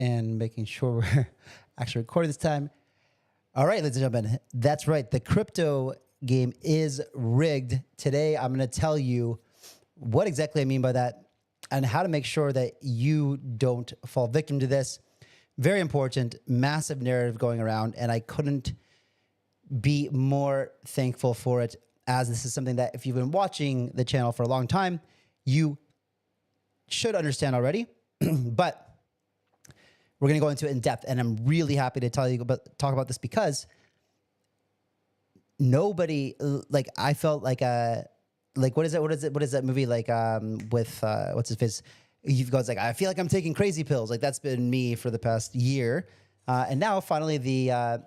and making sure we're actually recording this time. All right, ladies and gentlemen, that's right. The crypto game is rigged. Today, I'm going to tell you what exactly I mean by that and how to make sure that you don't fall victim to this. Very important, massive narrative going around, and I couldn't be more thankful for it, as this is something that if you've been watching the channel for a long time, you should understand already. But we're going to go into it in depth, and I'm really happy to talk about this because nobody, like, I felt like what is that movie like with what's his face? He goes like, I feel like I'm taking crazy pills. Like, that's been me for the past year, and now finally the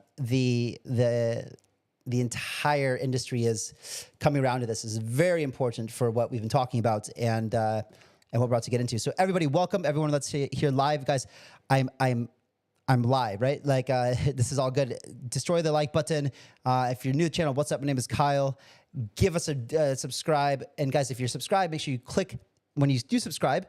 entire industry is coming around to this. This is very important for what we've been talking about and what we're about to get into. So everybody, welcome everyone. Let's here live, guys. I'm live, right? Like this is all good. Destroy the like button. If you're new to the channel, what's up? My name is Kyle. Give us a subscribe. And guys, if you're subscribed, make sure you click when you do subscribe.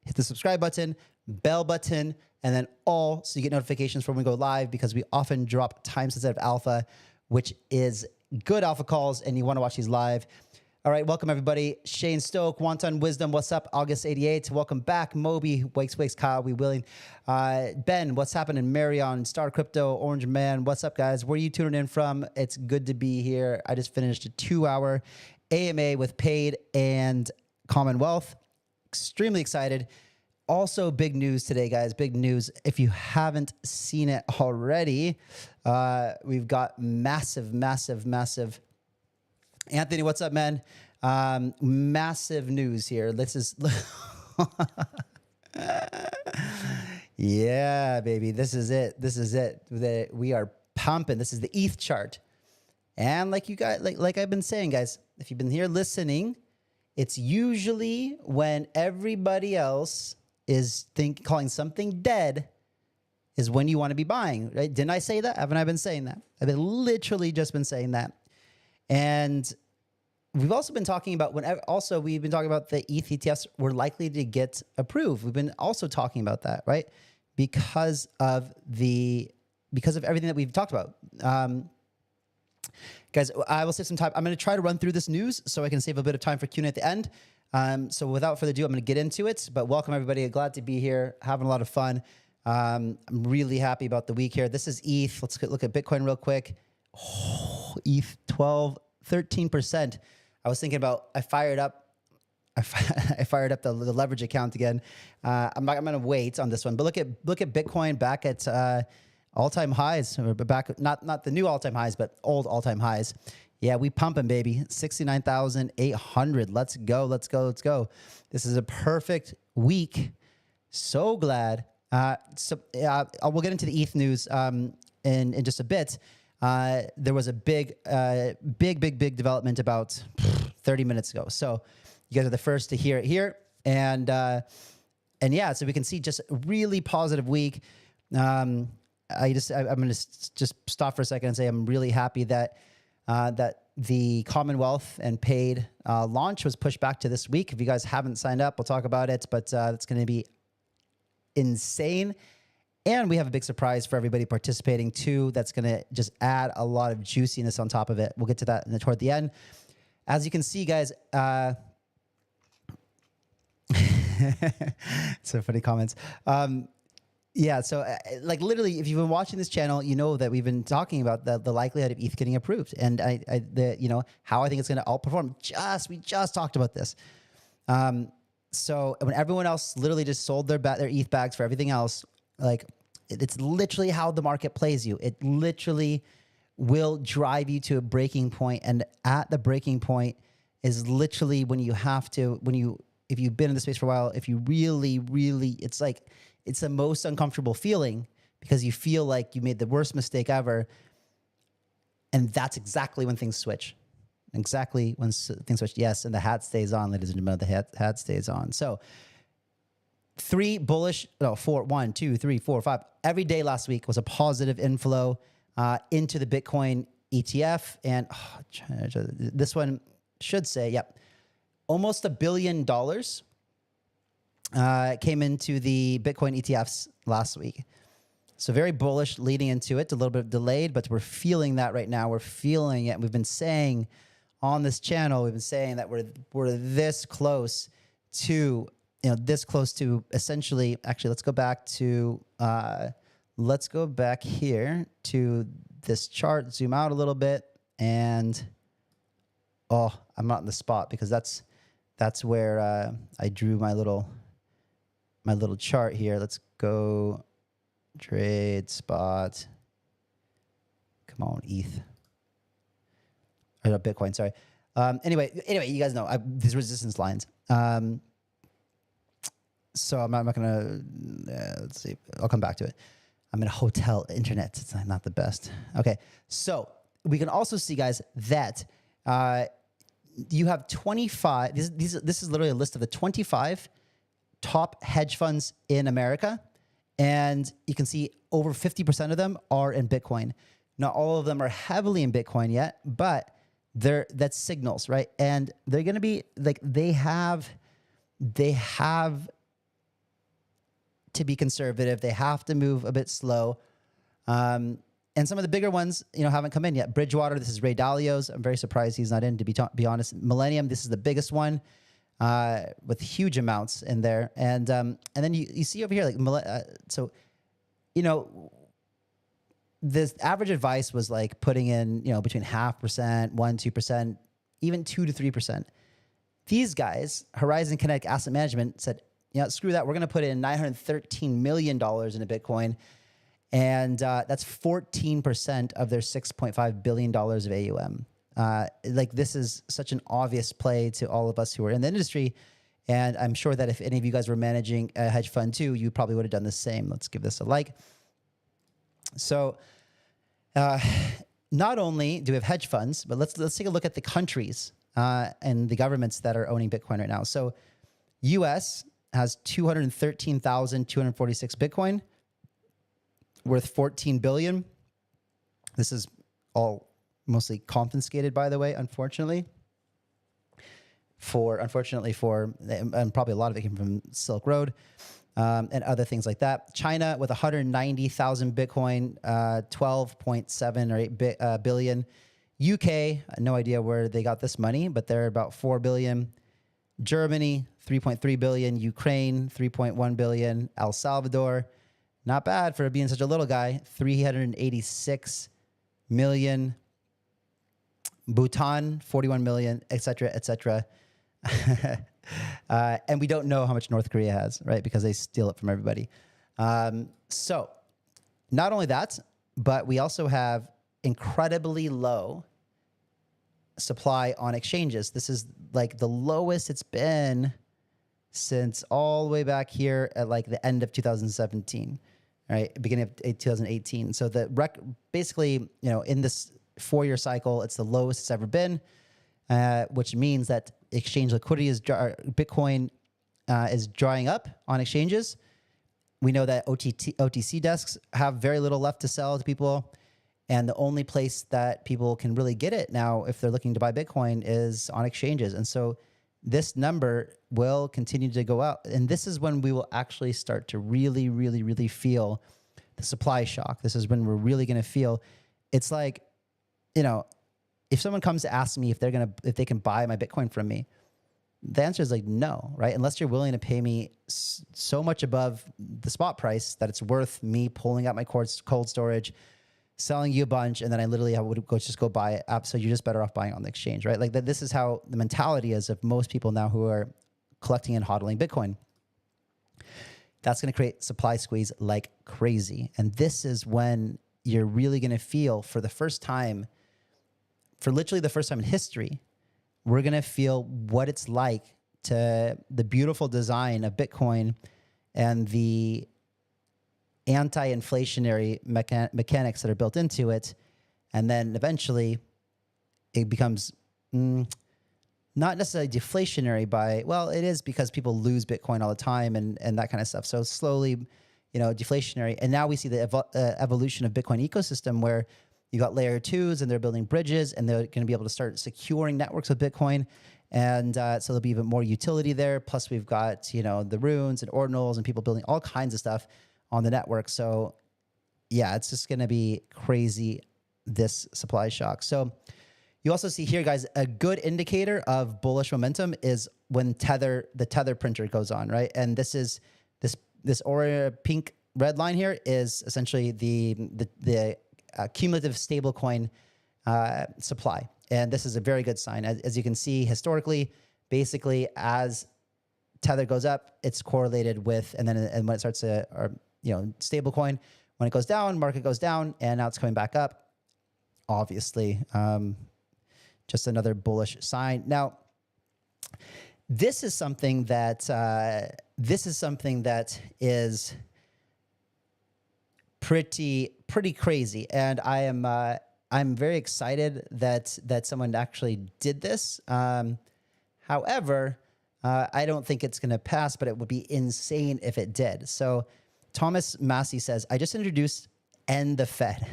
Hit the subscribe button, bell button, and then all, so you get notifications from when we go live, because we often drop time-sensitive alpha, which is good alpha calls, and you want to watch these live. All right, welcome everybody. Shane Stoke, Wanton Wisdom, what's up? August 88, welcome back. Moby, Wakes, Kyle, We Willing. Ben, what's happening? Marion, Star Crypto, Orange Man, what's up, guys? Where are you tuning in from? It's good to be here. I just finished a 2-hour AMA with Paid and CommonWealth. Extremely excited. Also, big news today, guys. Big news. If you haven't seen it already, we've got massive. Anthony, what's up, man? Massive news here. This is, yeah, baby. This is it. We are pumping. This is the ETH chart, and like you guys, like I've been saying, guys, if you've been here listening, it's usually when everybody else is calling something dead is when you want to be buying, right? Didn't I say that? Haven't I been saying that? I've been literally just been saying that. And we've also been talking about we've been talking about the ETH ETFs were likely to get approved. We've been also talking about that, right? Because of everything that we've talked about. Guys, I will save some time. I'm going to try to run through this news so I can save a bit of time for Q&A at the end. So without further ado, I'm going to get into it. But welcome, everybody. Glad to be here. Having a lot of fun. I'm really happy about the week here. This is ETH. Let's look at Bitcoin real quick. Oh, ETH 13%. I was thinking about, I fired up the leverage account again. I'm going to wait on this one. But look at Bitcoin back at all-time highs, or back, not the new all-time highs, but old all-time highs. Yeah, we pumping, baby. 69,800. Let's go. This is a perfect week. So glad. We'll get into the ETH news in just a bit. There was a big development about 30 minutes ago. So you guys are the first to hear it here. And yeah, so we can see just a really positive week. I'm going to just stop for a second and say I'm really happy that the CommonWealth and Paid launch was pushed back to this week. If you guys haven't signed up, we'll talk about it, but it's going to be insane. And we have a big surprise for everybody participating too. That's going to just add a lot of juiciness on top of it. We'll get to that toward the end. As you can see, guys, so funny comments. Yeah, so like literally, if you've been watching this channel, you know that we've been talking about the likelihood of ETH getting approved, and how I think it's going to outperform. We just talked about this. So when everyone else literally just sold their ETH bags for everything else, like it's literally how the market plays you. It literally will drive you to a breaking point, and at the breaking point is literally when you have to, if you've been in the space for a while, if you really, it's the most uncomfortable feeling because you feel like you made the worst mistake ever. And that's exactly when things switch. Exactly when things switch. Yes, and the hat stays on, ladies and gentlemen. The hat stays on. So 4, 1, 2, 3, 4, 5. Every day last week was a positive inflow into the Bitcoin ETF. And this one should say, yep, almost $1 billion came into the Bitcoin ETFs last week. So very bullish leading into it, a little bit delayed, but we're feeling that right now. We're feeling it. We've been saying on this channel, we've been saying that we're this close to, this close to essentially, actually, let's go back here to this chart, zoom out a little bit, and I'm not in the spot because that's where I drew my little chart here. Let's go trade spot. Come on, ETH. Or no, Bitcoin, sorry. Anyway, you guys know these resistance lines. So I'm not gonna, let's see, I'll come back to it. I'm in a hotel internet. It's not the best. Okay, so we can also see, guys, that you have 25, this is literally a list of the 25 top hedge funds in America. And you can see over 50% of them are in Bitcoin. Not all of them are heavily in Bitcoin yet, but that's signals, right? And they're going to be like, they have to be conservative. They have to move a bit slow. And some of the bigger ones, haven't come in yet. Bridgewater, this is Ray Dalio's. I'm very surprised he's not in, to be honest. Millennium, this is the biggest one, with huge amounts in there. And then you see over here, this average advice was like putting in, between 0.5%, 1-2%, even 2 to 3%. These guys, Horizon Kinetic Asset Management, said, screw that. We're going to put in $913 million in a Bitcoin. And that's 14% of their $6.5 billion of AUM. This is such an obvious play to all of us who are in the industry. And I'm sure that if any of you guys were managing a hedge fund too, you probably would have done the same. Let's give this a like. So not only do we have hedge funds, but let's take a look at the countries and the governments that are owning Bitcoin right now. So US has 213,246 Bitcoin, worth 14 billion. This is all mostly confiscated, by the way, unfortunately, and probably a lot of it came from Silk Road and other things like that. China with 190,000 Bitcoin, 12.7 or 8 billion. UK, no idea where they got this money, but they're about 4 billion. Germany, 3.3 billion. Ukraine, 3.1 billion. El Salvador, not bad for being such a little guy, 386 million. Bhutan, 41 million, et cetera, et cetera. And we don't know how much North Korea has, right? Because they steal it from everybody. So not only that, but we also have incredibly low supply on exchanges. This is like the lowest it's been since all the way back here at like the end of 2017, right? Beginning of 2018. So basically, in this 4-year cycle, it's the lowest it's ever been, which means that exchange liquidity Bitcoin is drying up on exchanges. We know that OTC desks have very little left to sell to people. And the only place that people can really get it now, if they're looking to buy Bitcoin, is on exchanges. And so this number will continue to go up. And this is when we will actually start to really, really, really feel the supply shock. This is when we're really going to feel, it's like, if someone comes to ask me if they can buy my Bitcoin from me, the answer is like no, right? Unless you're willing to pay me so much above the spot price that it's worth me pulling out my cold storage, selling you a bunch, and then I would just go buy it up. So you're just better off buying on the exchange, right? Like that. This is how the mentality is of most people now who are collecting and hodling Bitcoin. That's going to create supply squeeze like crazy. And this is when you're really going to feel for literally the first time in history, we're going to feel what it's like to the beautiful design of Bitcoin and the anti-inflationary mechanics that are built into it. And then eventually it becomes not necessarily deflationary it is because people lose Bitcoin all the time and that kind of stuff. So slowly, deflationary. And now we see the evolution of Bitcoin ecosystem where you got layer 2s and they're building bridges and they're going to be able to start securing networks with Bitcoin. And so there'll be even more utility there. Plus we've got, you know, the runes and ordinals and people building all kinds of stuff on the network. So yeah, it's just going to be crazy, this supply shock. So you also see here, guys, a good indicator of bullish momentum is when the tether printer goes on, right? And this is this Aura pink red line here is essentially the cumulative stablecoin supply. And this is a very good sign. As you can see, historically, basically as tether goes up, it's correlated with, and when it starts to, or, you know, stablecoin, when it goes down, market goes down, and now it's coming back up. Obviously, just another bullish sign. Now, this is something that is pretty crazy, and I'm very excited that someone actually did this. However, I don't think it's going to pass, but it would be insane if it did. So Thomas Massey says, I just introduced End the Fed.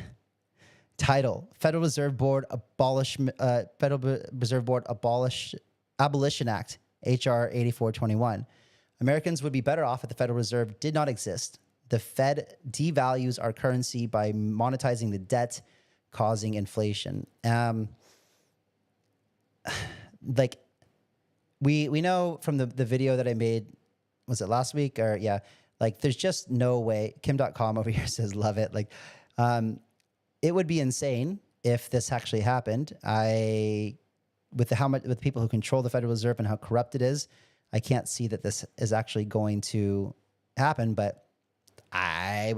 Title, Federal Reserve Board Abolition Act, HR 8421. Americans would be better off if the Federal Reserve did not exist. The Fed devalues our currency by monetizing the debt, causing inflation. Like we know from the video that I made, was it last week or yeah, like there's just no way. Kim.com over here says love it. Like it would be insane if this actually happened. With people who control the Federal Reserve and how corrupt it is, I can't see that this is actually going to happen, but I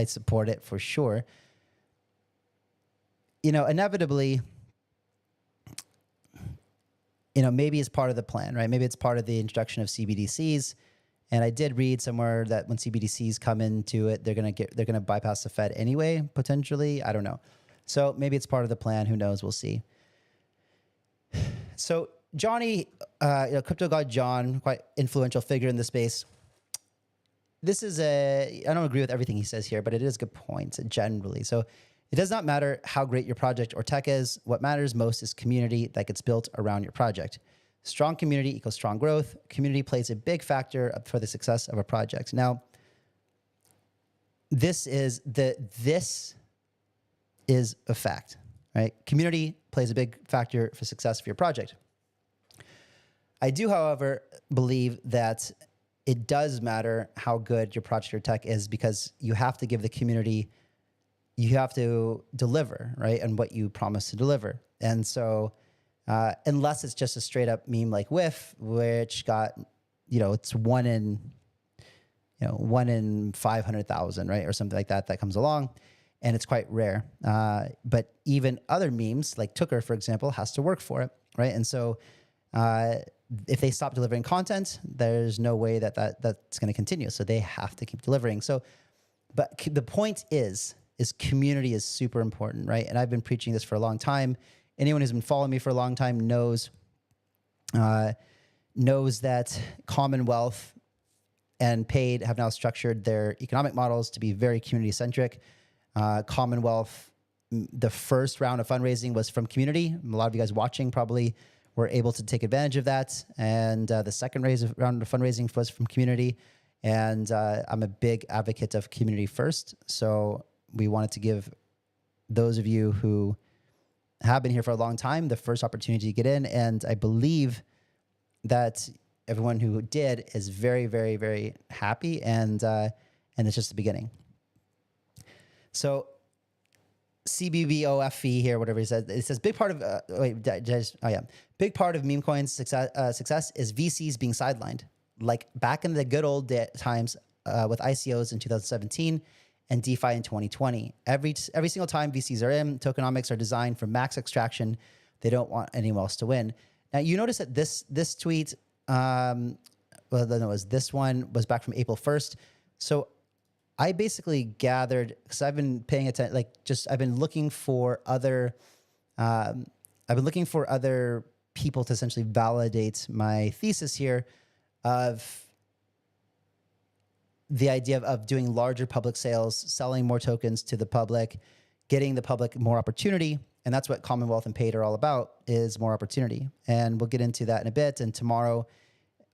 support it for sure. You know, inevitably, you know, maybe it's part of the plan, right? Maybe it's part of the introduction of CBDCs. And I did read somewhere that when CBDCs come into it, they're gonna bypass the Fed anyway, potentially. I don't know. So maybe it's part of the plan. Who knows? We'll see. So Johnny, Crypto God John, quite influential figure in the space. This is I don't agree with everything he says here, but it is a good point generally. So it does not matter how great your project or tech is. What matters most is community that gets built around your project. Strong community equals strong growth. Community plays a big factor for the success of a project. Now, this is a fact, right? Community plays a big factor for success of your project. I do, however, believe that it does matter how good your project or tech is, because you have to give the community, you have to deliver, right? And what you promise to deliver. And so, unless it's just a straight up meme like WIF, which got, you know, it's one in 500,000, right? Or something like that comes along, and it's quite rare. But even other memes like Tucker, for example, has to work for it, right? And so, if they stop delivering content, there's no way that's going to continue. So they have to keep delivering. So, but the point is community is super important, right? And I've been preaching this for a long time. Anyone who's been following me for a long time knows that CommonWealth and Paid have now structured their economic models to be very community-centric. CommonWealth, the first round of fundraising was from community. A lot of you guys watching probably were able to take advantage of that. And the second round of fundraising was from community. And I'm a big advocate of community first. So we wanted to give those of you who have been here for a long time the first opportunity to get in. And I believe that everyone who did is very, very, very happy. And it's just the beginning. So CBBOFE here, whatever he says, it says big part of big part of Memecoins success is VCs being sidelined, like back in the good old times with ICOs in 2017 and DeFi in 2020. Every single time VCs are in, tokenomics are designed for max extraction. They don't want anyone else to win. Now you notice that this tweet, this one was back from April 1st. So I basically gathered, because I've been paying attention, I've been looking for other people to essentially validate my thesis here of the idea of doing larger public sales, selling more tokens to the public, getting the public more opportunity, And that's what CommonWealth and Paid are all about, is more opportunity. And we'll get into that in a bit. And tomorrow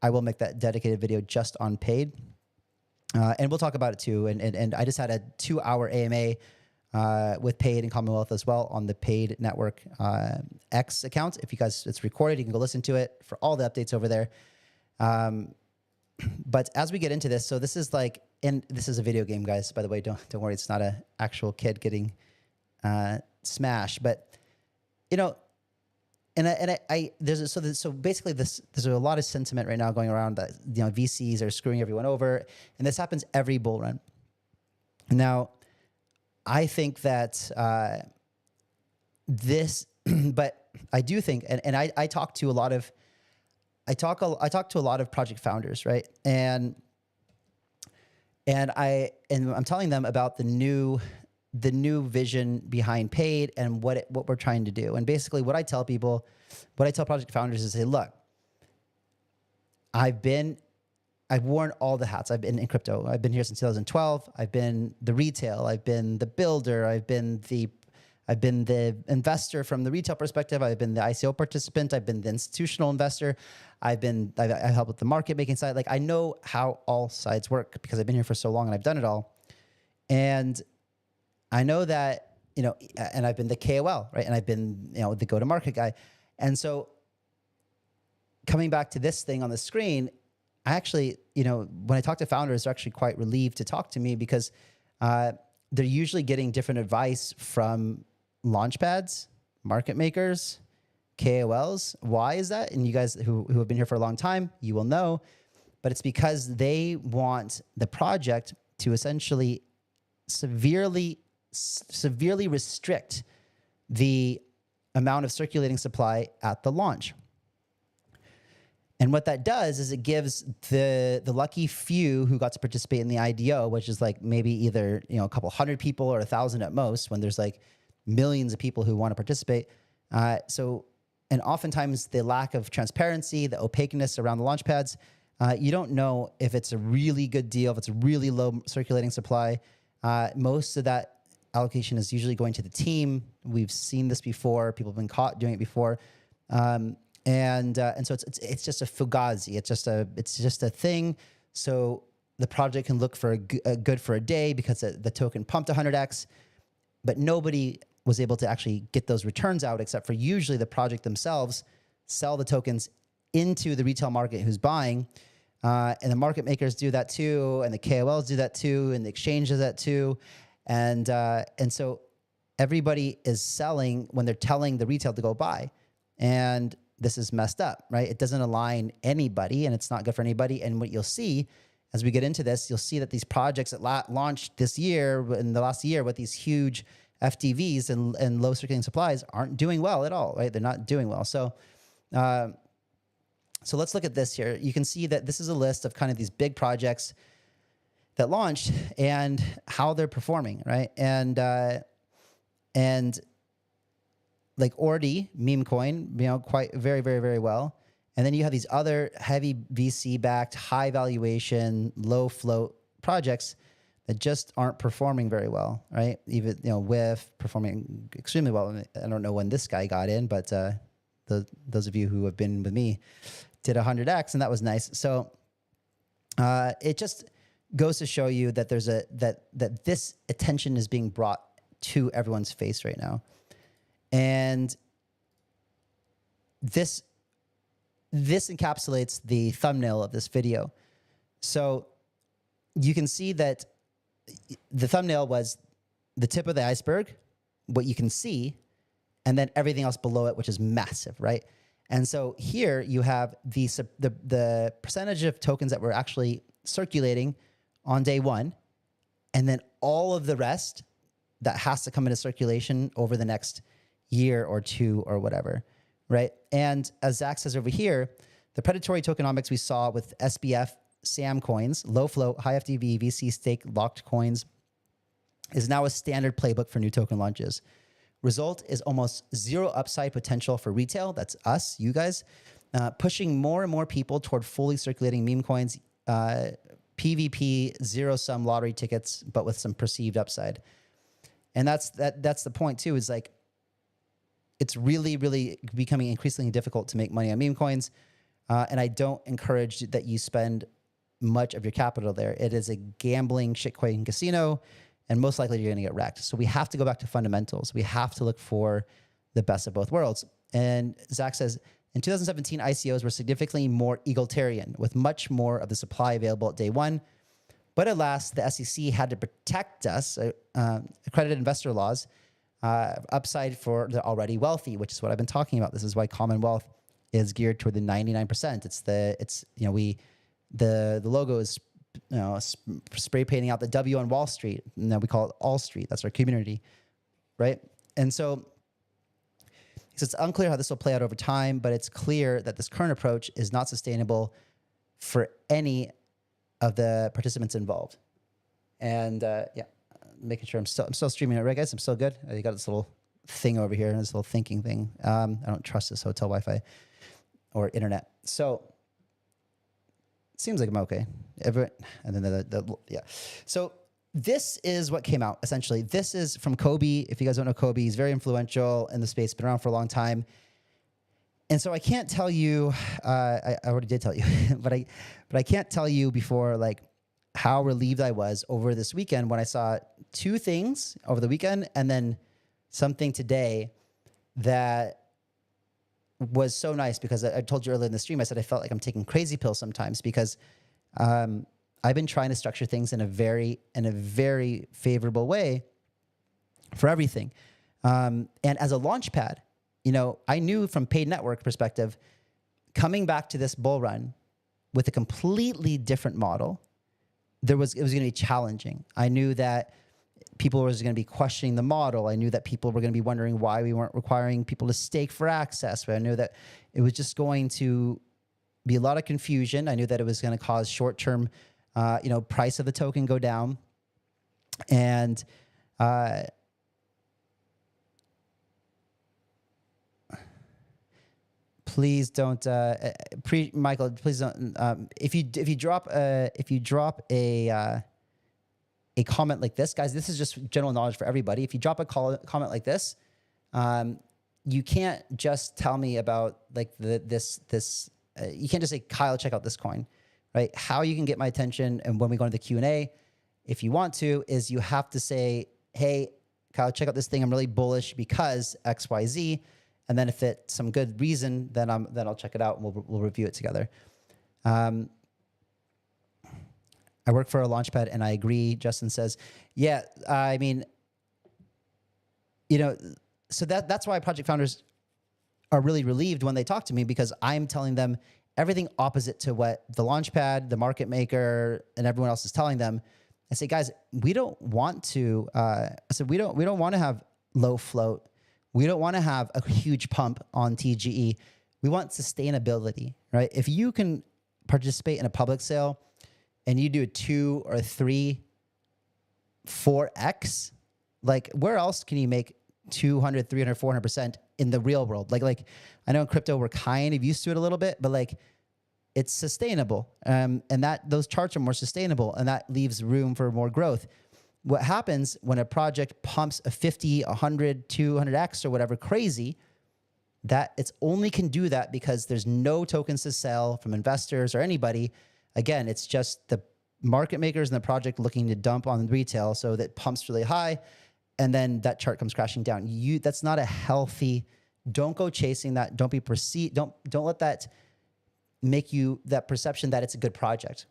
I will make that dedicated video just on Paid. And we'll talk about it too. And I just had a 2-hour AMA with Paid and CommonWealth as well on the Paid Network X account. If you guys, it's recorded, you can go listen to it for all the updates over there. But as we get into this, so this is like, and this is a video game, guys, by the way, don't worry, it's not an actual kid getting smashed. But, you know, so basically there's a lot of sentiment right now going around that, you know, VCs are screwing everyone over, and this happens every bull run. Now, I think that but I do think, and I talk to a lot of, I talk to a lot of project founders, right? And I'm telling them about the new vision behind Paid and what we're trying to do. And basically what I tell project founders is, say, look, I've worn all the hats. I've been in crypto. I've been here since 2012. I've been the retail. I've been the builder. I've been the investor from the retail perspective. I've been the ICO participant. I've been the institutional investor. I help with the market making side. Like, I know how all sides work because I've been here for so long and I've done it all. And I know that, you know, and I've been the KOL, right? And I've been, you know, the go-to-market guy. And so coming back to this thing on the screen, I actually, you know, when I talk to founders, they're actually quite relieved to talk to me because they're usually getting different advice from launchpads, market makers, KOLs. Why is that? And you guys who have been here for a long time, you will know, but it's because they want the project to essentially severely restrict the amount of circulating supply at the launch. And what that does is it gives the lucky few who got to participate in the IDO, which is like maybe either, you know, a couple hundred people or 1,000 at most, when there's like millions of people who want to participate. And oftentimes the lack of transparency, the opaqueness around the launch pads, you don't know if it's a really good deal, if it's a really low circulating supply. Most of that allocation is usually going to the team. We've seen this before. People have been caught doing it before. And so it's just a fugazi. It's just a thing. So the project can look for good for a day because the token pumped 100x, but nobody was able to actually get those returns out except for usually the project themselves sell the tokens into the retail market who's buying. And the market makers do that too, and the KOLs do that too, and the exchange does that too. And so everybody is selling when they're telling the retail to go buy. And this is messed up, right? It doesn't align anybody, and it's not good for anybody. And what you'll see as we get into this, you'll see that these projects that launched this year, in the last year, with these huge FDVs and low circulating supplies aren't doing well at all, right? They're not doing well. So let's look at this here. You can see that this is a list of kind of these big projects that launched and how they're performing, right? And like Ordi, Memecoin, you know, quite very, very, very well. And then you have these other heavy VC-backed, high valuation, low float projects that just aren't performing very well, right? Even, you know, WIF performing extremely well. I don't know when this guy got in, but those of you who have been with me did 100x, and that was nice. So it just goes to show you that there's that this attention is being brought to everyone's face right now. And this encapsulates the thumbnail of this video. So you can see that the thumbnail was the tip of the iceberg, what you can see, and then everything else below it, which is massive, right? And so here you have the percentage of tokens that were actually circulating on day one, and then all of the rest that has to come into circulation over the next year or two or whatever, right? And as Zach says over here, the predatory tokenomics we saw with SBF, SAM coins, low float, high FDV, VC stake locked coins is now a standard playbook for new token launches. Result is almost zero upside potential for retail. That's us, you guys, pushing more and more people toward fully circulating meme coins, PvP, zero-sum lottery tickets, but with some perceived upside. And that's the point too, is like, it's really, really becoming increasingly difficult to make money on meme coins. And I don't encourage that you spend much of your capital there. It is a gambling shitcoin casino, and most likely you're going to get wrecked. So we have to go back to fundamentals. We have to look for the best of both worlds. And Zach says, in 2017, ICOs were significantly more egalitarian, with much more of the supply available at day one. But alas, the SEC had to protect us, accredited investor laws, upside for the already wealthy, which is what I've been talking about. This is why CommonWealth is geared toward the 99%. The logo is, spray painting out the W on Wall Street. Now we call it All Street. That's our community, right? And so it's unclear how this will play out over time, but it's clear that this current approach is not sustainable for any of the participants involved. And yeah, making sure I'm still streaming it, right, guys? I'm still good. You got this little thing over here, this little thinking thing. I don't trust this hotel Wi-Fi or internet. So it seems like I'm okay. And then yeah. So this is what came out, essentially. This is from Kobe. If you guys don't know Kobe, he's very influential in the space, been around for a long time. And so I can't tell you, I already did tell you, but I can't tell you before, like, how relieved I was over this weekend when I saw two things over the weekend and then something today that was so nice, because I told you earlier in the stream, I said I felt like I'm taking crazy pills sometimes, because I've been trying to structure things in a very favorable way for everything. And as a launch pad, I knew from paid network perspective, coming back to this bull run with a completely different model, it was going to be challenging. I knew that people were going to be questioning the model. I knew that people were going to be wondering why we weren't requiring people to stake for access. But I knew that it was just going to be a lot of confusion. I knew that it was going to cause short-term, price of the token go down. And please don't, Michael. Please don't. If you drop a comment like this, guys, this is just general knowledge for everybody. If you drop a comment like this, you can't just tell me about like this. You can't just say, Kyle, check out this coin, right? How you can get my attention, and when we go into the Q&A, if you want to, is you have to say, hey, Kyle, check out this thing. I'm really bullish because X, Y, Z. And then if it's some good reason, then I'll check it out and we'll review it together. I work for a launchpad and I agree. Justin says, yeah, I mean, so that's why project founders are really relieved when they talk to me, because I'm telling them everything opposite to what the launchpad, the market maker, and everyone else is telling them. I say, guys, we don't want to, we don't want to have low float. We don't want to have a huge pump on TGE. We want sustainability, right? If you can participate in a public sale and you do a 2 or 3, 4x, like where else can you make 200, 300, 400% in the real world? Like I know in crypto we're kind of used to it a little bit, but like it's sustainable. And that those charts are more sustainable, and that leaves room for more growth. What happens when a project pumps a 50, 100, 200x or whatever crazy, that it's only can do that because there's no tokens to sell from investors or anybody. Again, it's just the market makers and the project looking to dump on retail, so that pumps really high, and then that chart comes crashing down. That's not a healthy. Don't go chasing that. Don't be perceived. Don't let that make you that perception that it's a good project,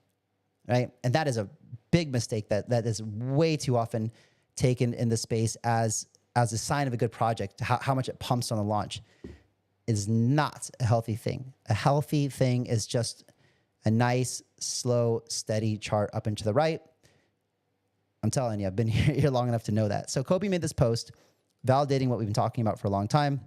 right? And that is a big mistake that is way too often taken in the space as a sign of a good project. How much it pumps on the launch is not a healthy thing. A healthy thing is just a nice, slow, steady chart up and to the right. I'm telling you, I've been here long enough to know that. So Kobe made this post validating what we've been talking about for a long time.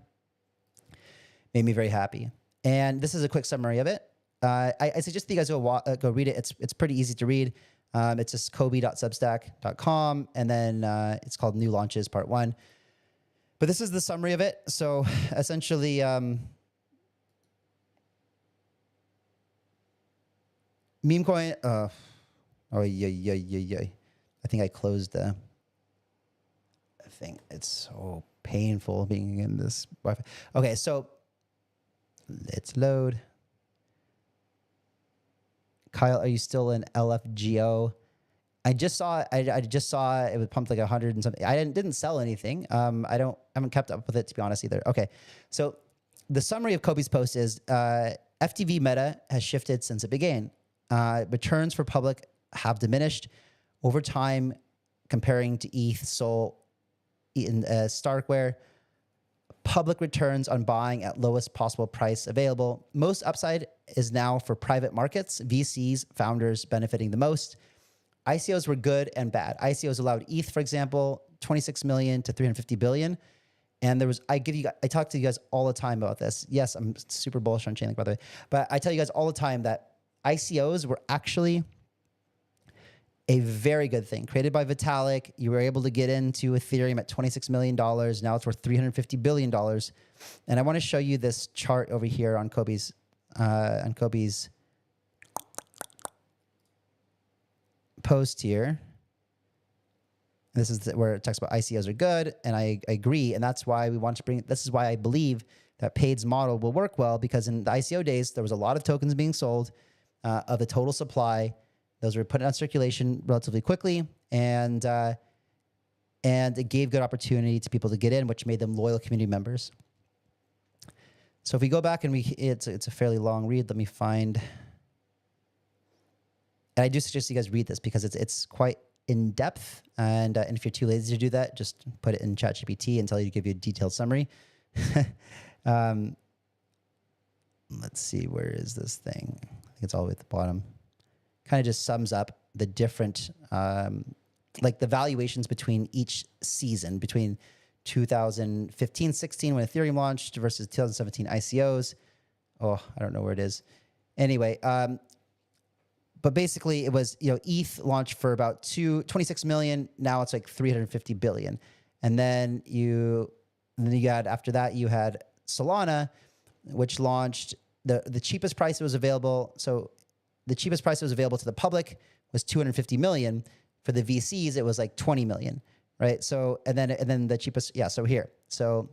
Made me very happy. And this is a quick summary of it. I suggest that you guys go read it. It's pretty easy to read. It's just kobe.substack.com, and then it's called New Launches Part 1. But this is the summary of it. So essentially, Memecoin. I think I closed the thing. It's so painful being in this Wi-Fi. Okay, so let's load. Kyle, are you still in LFGO? I just saw it was pumped like 100 and something. I didn't sell anything. I haven't kept up with it, to be honest, either. Okay, so the summary of Kobe's post is FDV meta has shifted since it began. Returns for public have diminished over time, comparing to ETH, SOL, in Starkware. Public returns on buying at lowest possible price available. Most upside is now for private markets, VCs, founders benefiting the most. ICOs were good and bad. ICOs allowed ETH, for example, 26 million to 350 billion. And I talk to you guys all the time about this. Yes, I'm super bullish on Chainlink, by the way. But I tell you guys all the time that ICOs were actually a very good thing. Created by Vitalik, you were able to get into Ethereum at $26 million. Now it's worth $350 billion. And I want to show you this chart over here on Kobe's post here. This is where it talks about ICOs are good, and I agree. And that's why we want to this is why I believe that Paid's model will work well, because in the ICO days, there was a lot of tokens being sold of the total supply. Those were put on circulation relatively quickly, and it gave good opportunity to people to get in, which made them loyal community members. So if we go back and it's a fairly long read. Let me find. And I do suggest you guys read this because it's quite in depth. And if you're too lazy to do that, just put it in ChatGPT and tell you to give you a detailed summary. Let's see, where is this thing? I think it's all the way at the bottom. Kind of just sums up the different, like the valuations between each season, between 2015-16 when Ethereum launched versus 2017 ICOs. Oh, I don't know where it is. Anyway, but basically it was, ETH launched for about 26 million. Now it's like 350 billion. And then you got, after that, you had Solana, which launched the cheapest price that was available. So the cheapest price that was available to the public was 250 million. For the VCs, it was like 20 million, right? So, and then the cheapest, so here. So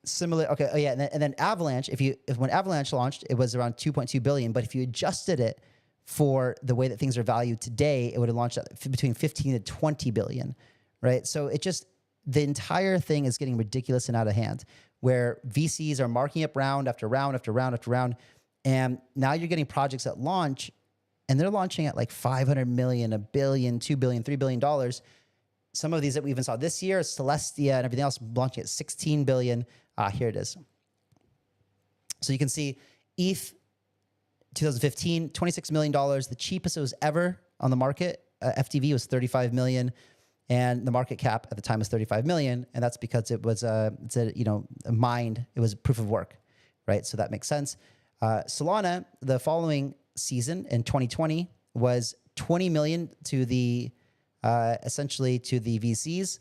similar, okay, oh yeah, and then Avalanche, when Avalanche launched, it was around 2.2 billion, but if you adjusted it for the way that things are valued today, it would have launched at between 15 to 20 billion, right? So the entire thing is getting ridiculous and out of hand, where VCs are marking up round after round after round after round, and now you're getting projects that launch, and they're launching at like 500 million, a billion, $2 billion, $3 billion. Some of these that we even saw this year, Celestia and everything else, launching at 16 billion. Here it is. So you can see ETH 2015, $26 million, the cheapest it was ever on the market. FDV was 35 million, and the market cap at the time was 35 million. And that's because it was a mined, it was proof of work, right? So that makes sense. Solana, the following season in 2020, was 20 million to the essentially to the VCs,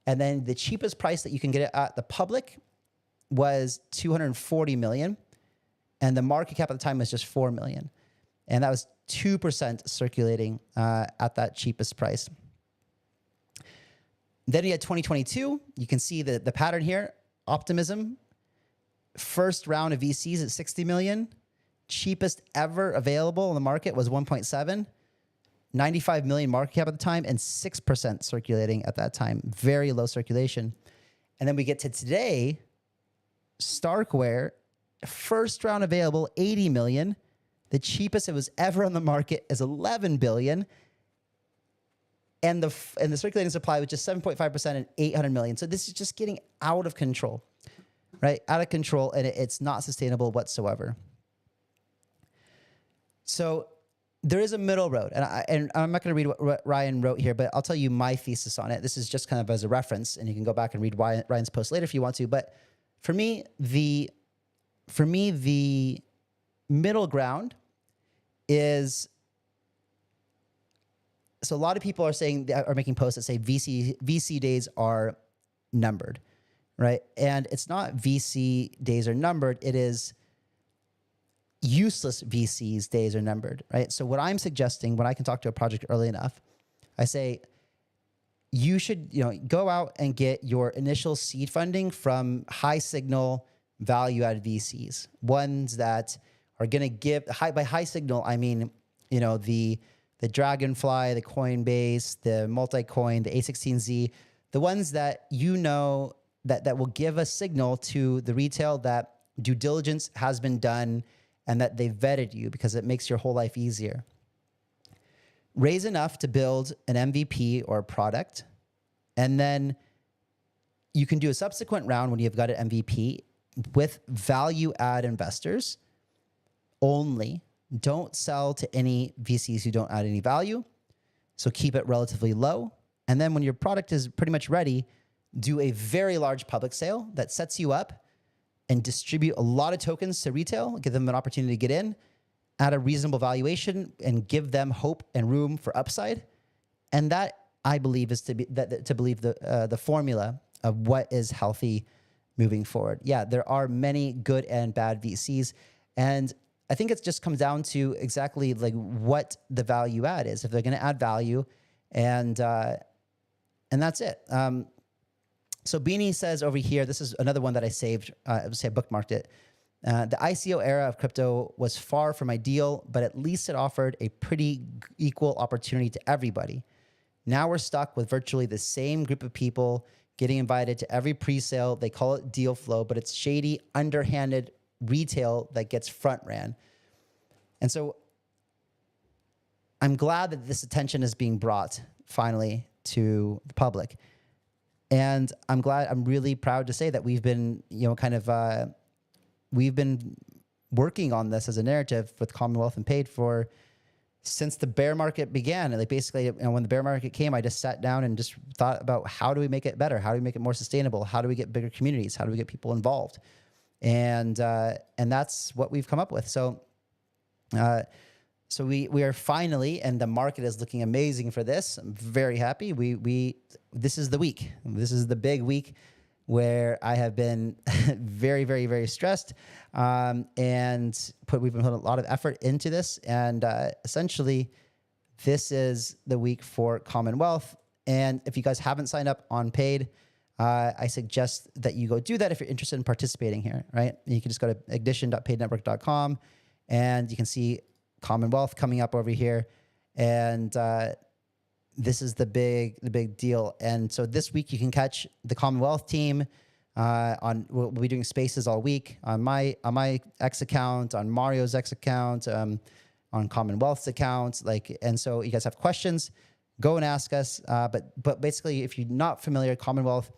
and then the cheapest price that you can get it at the public was 240 million, and the market cap at the time was just 4 million, and that was 2% circulating at that cheapest price. Then we had 2022. You can see the pattern here. Optimism, first round of VCs at 60 million. Cheapest ever available on the market was 1.7. 95 million market cap at the time, and 6% circulating at that time. Very low circulation. And then we get to today, Starkware, first round available, 80 million. The cheapest it was ever on the market is 11 billion. And the circulating supply was just 7.5% and 800 million. So this is just getting out of control, right? Out of control, and it's not sustainable whatsoever. So there is a middle road, and I'm not going to read what Ryan wrote here, but I'll tell you my thesis on it. This is just kind of as a reference, and you can go back and read Ryan's post later if you want to. But for me, the middle ground is, so a lot of people are making posts that say VC days are numbered, right? And it's not VC days are numbered. It is useless VC's days are numbered, right? So what I'm suggesting, when I can talk to a project early enough, I say, you should, go out and get your initial seed funding from high signal value added VCs, ones that are going to give by high signal. I mean, the Dragonfly, the Coinbase, the Multicoin, the A16Z, the ones that, that will give a signal to the retail that due diligence has been done and that they've vetted you, because it makes your whole life easier. Raise enough to build an MVP or a product, and then you can do a subsequent round when you've got an MVP with value add investors only. Don't sell to any VCs who don't add any value. So keep it relatively low. And then when your product is pretty much ready, do a very large public sale that sets you up and distribute a lot of tokens to retail, give them an opportunity to get in at a reasonable valuation and give them hope and room for upside. And that, I believe, is the formula of what is healthy moving forward. Yeah, there are many good and bad VCs, and I think it just comes down to exactly like what the value add is. If they're going to add value, and that's it. So Beanie says over here, this is another one that I saved. I would say I bookmarked it. The ICO era of crypto was far from ideal, but at least it offered a pretty equal opportunity to everybody. Now we're stuck with virtually the same group of people getting invited to every pre-sale. They call it deal flow, but it's shady, underhanded retail that gets front ran. And so I'm glad that this attention is being brought finally to the public. And I'm really proud to say that we've been, we've been working on this as a narrative with CommonWealth and Paid since the bear market began. And like basically, when the bear market came, I just sat down and just thought about how do we make it better? How do we make it more sustainable? How do we get bigger communities? How do we get people involved? And that's what we've come up with. So we are finally, and the market is looking amazing for this. I'm very happy. This is the week. This is the big week where I have been very, very, very stressed, and we've been putting a lot of effort into this. And essentially, this is the week for CommonWealth. And if you guys haven't signed up on Paid, I suggest that you go do that if you're interested in participating here, right? You can just go to ignition.paidnetwork.com and you can see CommonWealth coming up over here. And this is the big deal. And so this week you can catch the CommonWealth team we'll be doing spaces all week on my X account, on Mario's X account, on CommonWealth's account. And so you guys have questions, go and ask us. But basically, if you're not familiar, CommonWealth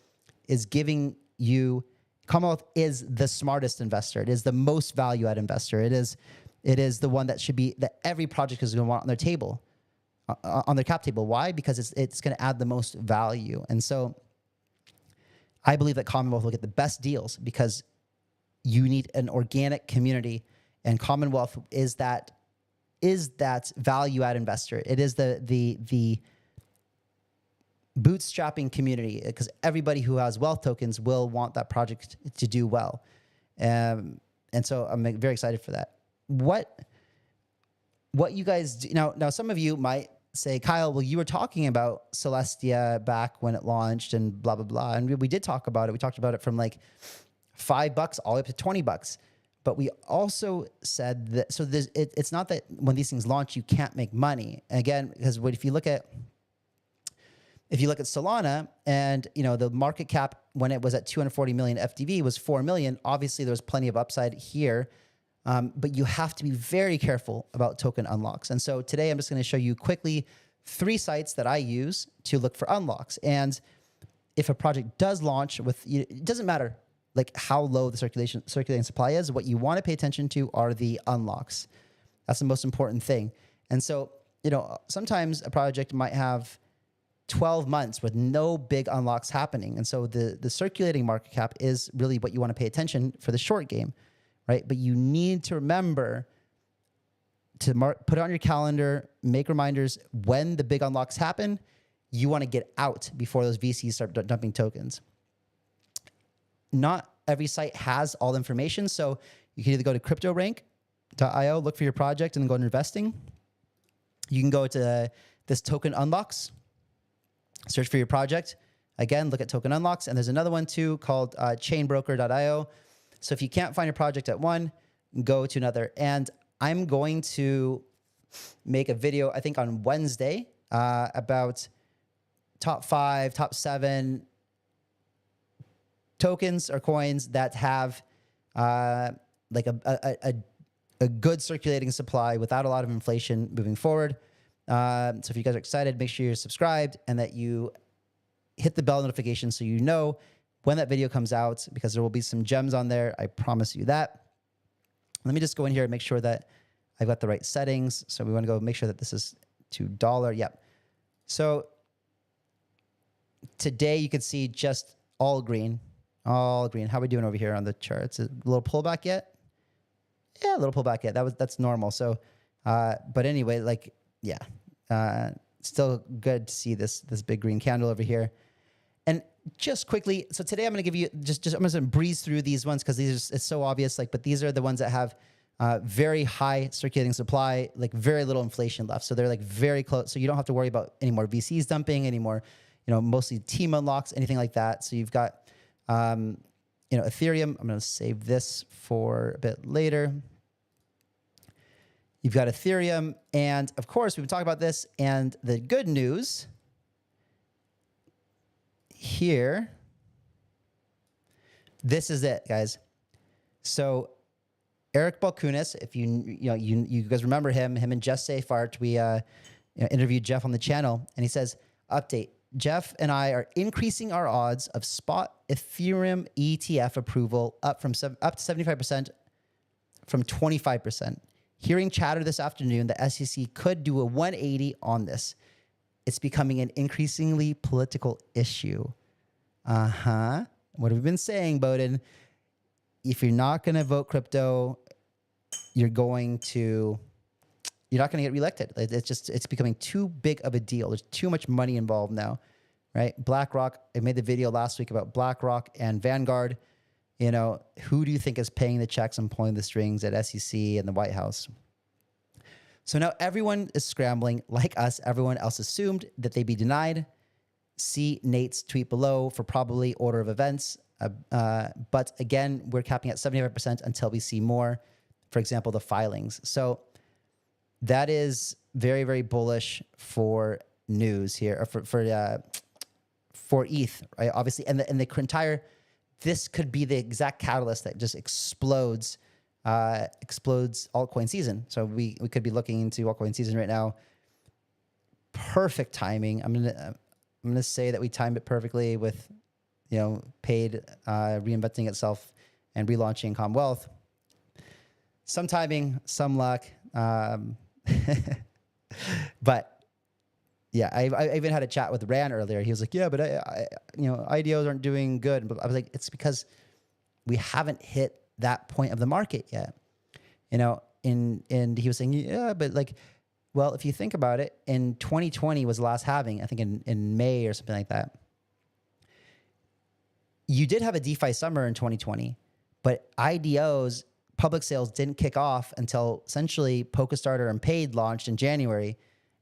is CommonWealth is the smartest investor. It is the most value add investor. It is the one that every project is going to want on their table, on their cap table. Why? Because it's going to add the most value. And so I believe that CommonWealth will get the best deals because you need an organic community, and CommonWealth is that value add investor. It is the bootstrapping community, because everybody who has wealth tokens will want that project to do well. And so I'm very excited for that. What you guys do now, some of you might say, Kyle, well, you were talking about Celestia back when it launched and blah, blah, blah. And we did talk about it. We talked about it from like $5 all the way up to $20. But we also said that, so it's not that when these things launch, you can't make money. Again, because if you look at Solana, and the market cap when it was at 240 million FDV was 4 million. Obviously, there was plenty of upside here, but you have to be very careful about token unlocks. And so today, I'm just going to show you quickly 3 sites that I use to look for unlocks. And if a project does launch it doesn't matter like how low the circulating supply is. What you want to pay attention to are the unlocks. That's the most important thing. And so sometimes a project might have 12 months with no big unlocks happening. And so the circulating market cap is really what you want to pay attention for the short game, right? But you need to remember to put it on your calendar, make reminders when the big unlocks happen. You want to get out before those VCs start dumping tokens. Not every site has all the information. So you can either go to cryptorank.io, look for your project, and then go to investing. You can go to this token unlocks. Search for your project. Again, look at token unlocks. And there's another one too called chainbroker.io. So if you can't find your project at one, go to another. And I'm going to make a video, I think on Wednesday, about top 5, top 7 tokens or coins that have like a good circulating supply without a lot of inflation moving forward. So if you guys are excited, make sure you're subscribed and that you hit the bell notification so you know when that video comes out, because there will be some gems on there. I promise you that. Let me just go in here and make sure that I've got the right settings. So we want to go make sure that this is $2. Yep. So today you can see just all green, all green. How are we doing over here on the charts? A little pullback yet? Yeah, a little pullback yet. That's normal. So, but anyway, like, yeah, still good to see this big green candle over here. And just quickly, so today I'm going to give you I'm going to breeze through these ones because it's so obvious. Like, but these are the ones that have very high circulating supply, like very little inflation left. So they're like very close. So you don't have to worry about any more VCs dumping, anymore, mostly team unlocks, anything like that. So you've got, Ethereum. I'm going to save this for a bit later. You've got Ethereum. And of course, we've been talking about this. And the good news here, this is it, guys. So Eric Balkunis, if you guys remember him and Jeff Seyfarth, we interviewed Jeff on the channel, and he says, update, Jeff and I are increasing our odds of spot Ethereum ETF approval up to 75% from 25%. Hearing chatter this afternoon, the SEC could do a 180 on this. It's becoming an increasingly political issue. What have we been saying, Bowden? If you're not going to vote crypto, you're not going to get reelected. It's becoming too big of a deal. There's too much money involved now, right? BlackRock, I made the video last week about BlackRock and Vanguard. Who do you think is paying the checks and pulling the strings at SEC and the White House? So now everyone is scrambling. Like us, everyone else assumed that they'd be denied. See Nate's tweet below for probably order of events. But again, we're capping at 75% until we see more, for example, the filings. So that is very, very bullish for news here, or for ETH, right? Obviously, and the entire, this could be the exact catalyst that just explodes altcoin season. So we could be looking into altcoin season right now. Perfect timing. I'm gonna say that we timed it perfectly with, paid reinventing itself and relaunching CommonWealth. Some timing, some luck. But yeah, I even had a chat with Ran earlier. He was like, yeah, but IDOs aren't doing good. But I was like, it's because we haven't hit that point of the market yet. And he was saying, yeah, but like, well, if you think about it, in 2020 was the last halving, I think in May or something like that. You did have a DeFi summer in 2020, but IDOs, public sales, didn't kick off until essentially PokerStarter and Paid launched in January.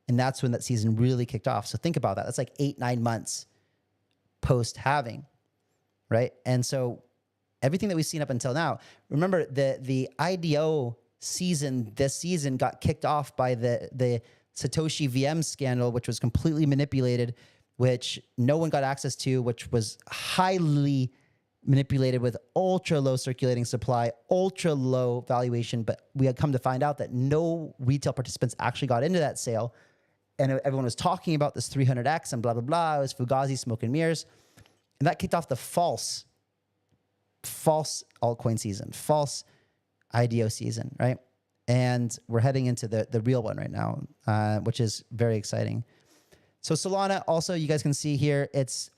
And that's when that season really kicked off. So think about that. That's like 8-9 months post halving, right? And so everything that we've seen up until now, remember the IDO season, this season got kicked off by the Satoshi VM scandal, which was completely manipulated, which no one got access to, which was highly manipulated with ultra low circulating supply, ultra low valuation. But we had come to find out that no retail participants actually got into that sale. And everyone was talking about this 300X and blah, blah, blah. It was Fugazi, smoke and mirrors. And that kicked off the false altcoin season, false IDO season, right? And we're heading into the real one right now, which is very exciting. So Solana, also, you guys can see here, it's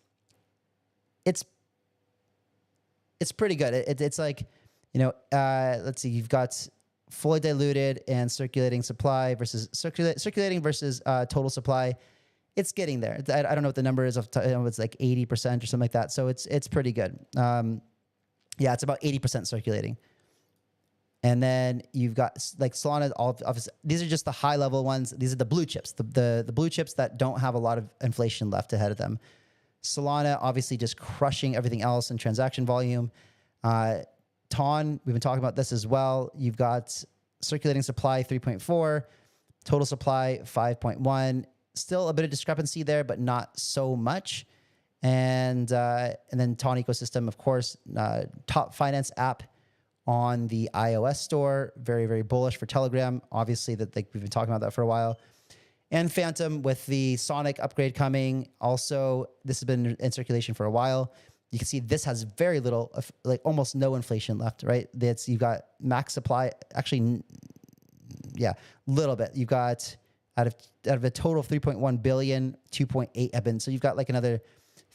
pretty good. It's like, let's see, you've got fully diluted and circulating supply versus circulating versus total supply. It's getting there. I don't know what the number is. It's like 80% or something like that. So it's pretty good. Yeah, it's about 80% circulating. And then you've got like Solana, these are just the high level ones. These are the blue chips, the blue chips that don't have a lot of inflation left ahead of them. Solana, obviously just crushing everything else in transaction volume. TON, we've been talking about this as well. You've got circulating supply 3.4, total supply 5.1. Still a bit of discrepancy there, but not so much. And then TON ecosystem, of course, top finance app on the iOS store. Very, very bullish for Telegram. Obviously, we've been talking about that for a while. And Fantom with the Sonic upgrade coming. Also, this has been in circulation for a while. You can see this has very little, like almost no inflation left, right? You've got max supply, actually, yeah, little bit. You've got out of a total of 3.1 billion, 2.8 have been. So you've got like another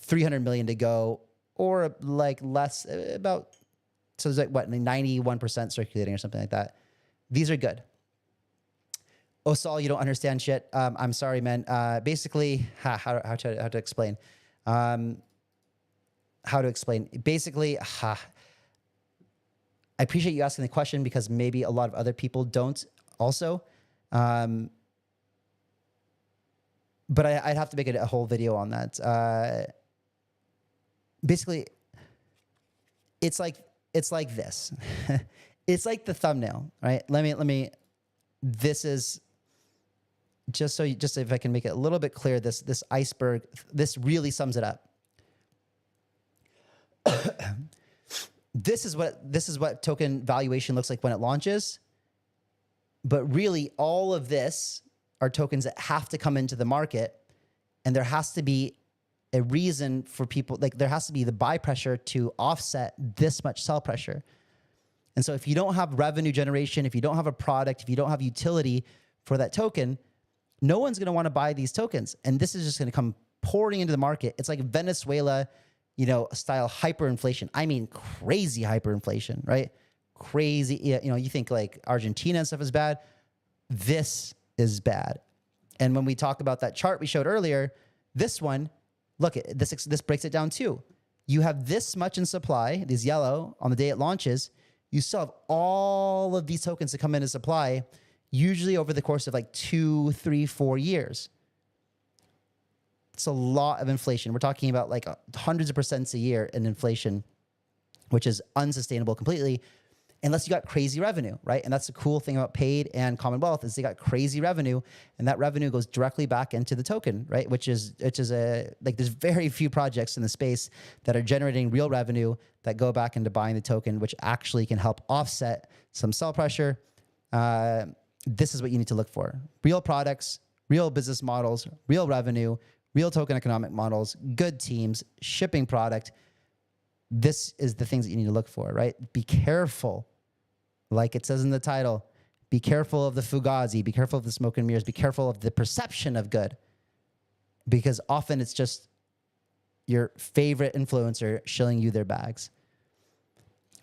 300 million to go, or like less, about, so it's like what, 91% circulating or something like that. These are good. Oh, Saul, you don't understand shit. I'm sorry, man. Basically, how to explain? How to explain? Basically, I appreciate you asking the question because maybe a lot of other people don't also. But I'd have to make a whole video on that. Basically, it's like this. It's like the thumbnail, right? Let me. This is just if I can make it a little bit clear. This iceberg. This really sums it up. This is what token valuation looks like when it launches. But really, all of this are tokens that have to come into the market, and there has to be a reason for people, like there has to be the buy pressure to offset this much sell pressure. And so if you don't have revenue generation, if you don't have a product, if you don't have utility for that token, no one's going to want to buy these tokens. And this is just going to come pouring into the market. It's like Venezuela, style hyperinflation. I mean, crazy hyperinflation, right? Crazy. You think like Argentina and stuff is bad. This is bad. And when we talk about that chart we showed earlier, this one, look, this breaks it down too. You have this much in supply, this yellow, on the day it launches. You still have all of these tokens to come into supply, usually over the course of like 2, 3, 4 years. It's a lot of inflation. We're talking about like hundreds of percents a year in inflation, which is unsustainable completely, unless you got crazy revenue, right? And that's the cool thing about Paid and CommonWealth is they got crazy revenue, and that revenue goes directly back into the token, right? Which is there's very few projects in the space that are generating real revenue that go back into buying the token, which actually can help offset some sell pressure. This is what you need to look for: real products, real business models, real revenue, real token economic models, good teams, shipping product. This is the things that you need to look for, right? Be careful, like it says in the title, be careful of the fugazi, be careful of the smoke and mirrors, be careful of the perception of good, because often it's just your favorite influencer shilling you their bags.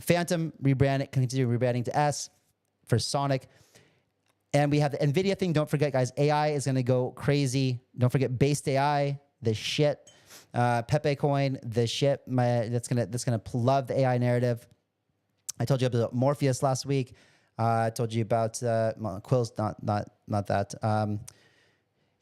Fantom continue rebranding to S for Sonic. And we have the NVIDIA thing. Don't forget, guys, AI is going to go crazy. Don't forget based AI, the shit. Pepe coin, the shit. That's gonna love the AI narrative. I told you about Morpheus last week. I told you about Quill's not that. And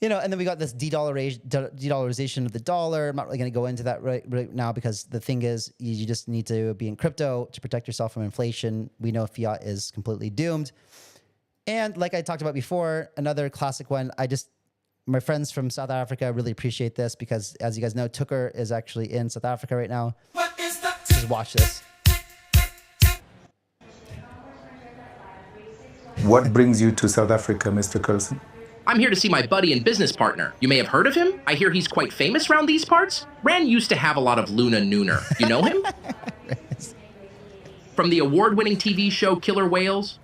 then we got this de-dollarization of the dollar. I'm not really going to go into that right now because the thing is, you just need to be in crypto to protect yourself from inflation. We know fiat is completely doomed. And like I talked about before, another classic one. My friends from South Africa really appreciate this because, as you guys know, Tucker is actually in South Africa right now. What is that? Just watch this. What brings you to South Africa, Mr. Carlson? I'm here to see my buddy and business partner. You may have heard of him. I hear he's quite famous around these parts. Ran used to have a lot of Luna Nooner. You know him? From the award-winning TV show Killer Whales.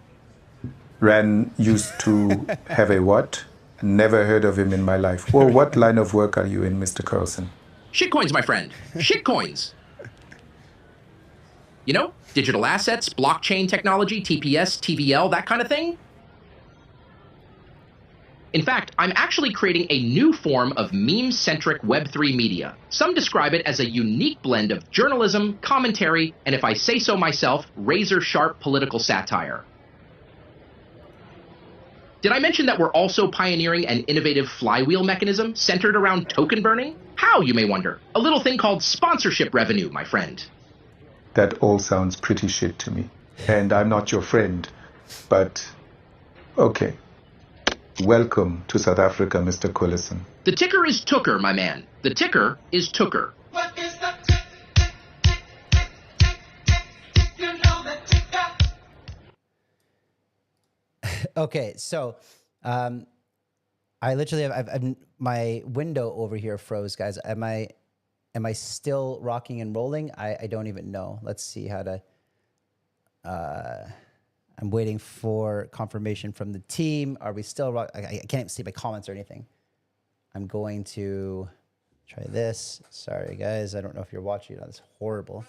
Ran used to have a what? Never heard of him in my life. Well, what line of work are you in, Mr. Carlson? Shitcoins, my friend. Shitcoins. You know, digital assets, blockchain technology, TPS, TVL, that kind of thing. In fact, I'm actually creating a new form of meme-centric Web3 media. Some describe it as a unique blend of journalism, commentary, and if I say so myself, razor-sharp political satire. Did I mention that we're also pioneering an innovative flywheel mechanism centered around token burning? How, you may wonder? A little thing called sponsorship revenue, my friend. That all sounds pretty shit to me. And I'm not your friend, but okay. Welcome to South Africa, Mr. Collison. The ticker is Tooker, my man. The ticker is Tooker. What is the tick, tick, tick, tick, tick, tick, you know the ticker. Okay, so I literally I've my window over here froze, guys. Am I still rocking and rolling? I don't even know. Let's see how to. I'm waiting for confirmation from the team. Are we still rock? I can't even see my comments or anything. I'm going to try this. Sorry, guys. I don't know if you're watching. That's horrible.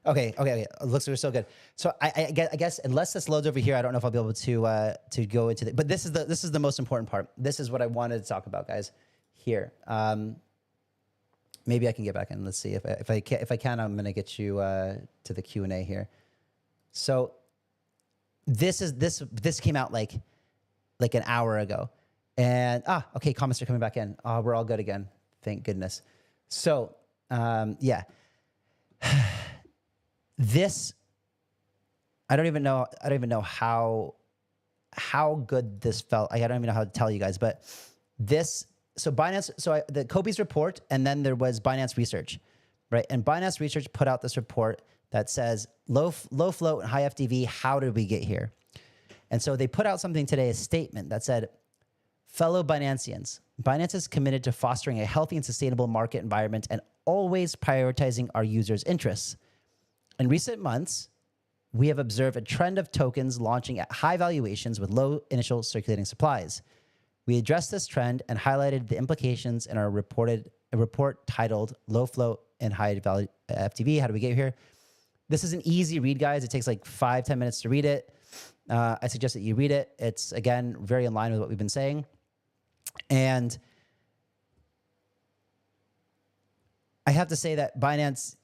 Okay. It looks like we're so good. So I guess unless this loads over here, I don't know if I'll be able to go into the. But this is the most important part. This is what I wanted to talk about, guys. Here, maybe I can get back in. Let's see if I can. I'm gonna get you to the Q&A here. So this came out like an hour ago, and okay, comments are coming back in. We're all good again. Thank goodness. So yeah. This, I don't even know how good this felt. I don't even know how to tell you guys, but this, so Binance, the Kobe's report, and then there was Binance Research, right? And Binance Research put out this report that says low float and high FDV, how did we get here? And so they put out something today, a statement that said, fellow Binanceans, Binance is committed to fostering a healthy and sustainable market environment and always prioritizing our users' interests. In recent months, we have observed a trend of tokens launching at high valuations with low initial circulating supplies. We addressed this trend and highlighted the implications in our report titled Low Float and High FDV. How do we get here? This is an easy read, guys. It takes like 5-10 minutes to read it. I suggest that you read it. It's, again, very in line with what we've been saying. And I have to say that Binance,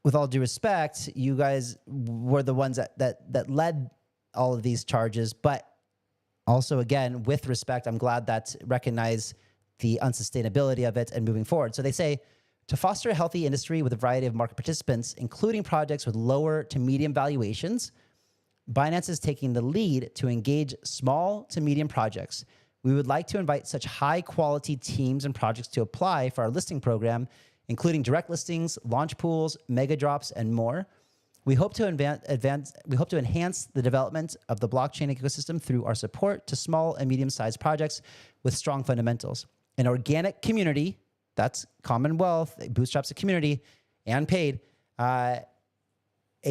with all due respect, you guys were the ones that led all of these charges. But also, again, with respect, I'm glad that recognize the unsustainability of it and moving forward. So they say, to foster a healthy industry with a variety of market participants, including projects with lower to medium valuations, Binance is taking the lead to engage small to medium projects. We would like to invite such high quality teams and projects to apply for our listing program, including direct listings, launch pools, mega drops, and more. We hope to enhance the development of the blockchain ecosystem through our support to small and medium-sized projects with strong fundamentals. An organic community, that's CommonWealth, it bootstraps a community, and paid. A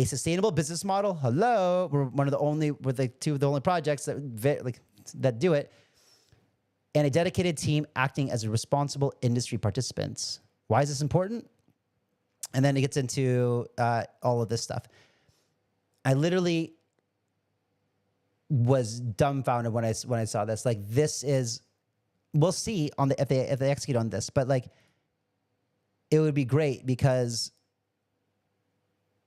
sustainable business model. Hello, we're two of the only projects that do it. And a dedicated team acting as a responsible industry participants. Why is this important? And then it gets into all of this stuff. I literally was dumbfounded when I saw this. Like, this is, we'll see if they execute on this, but like, it would be great because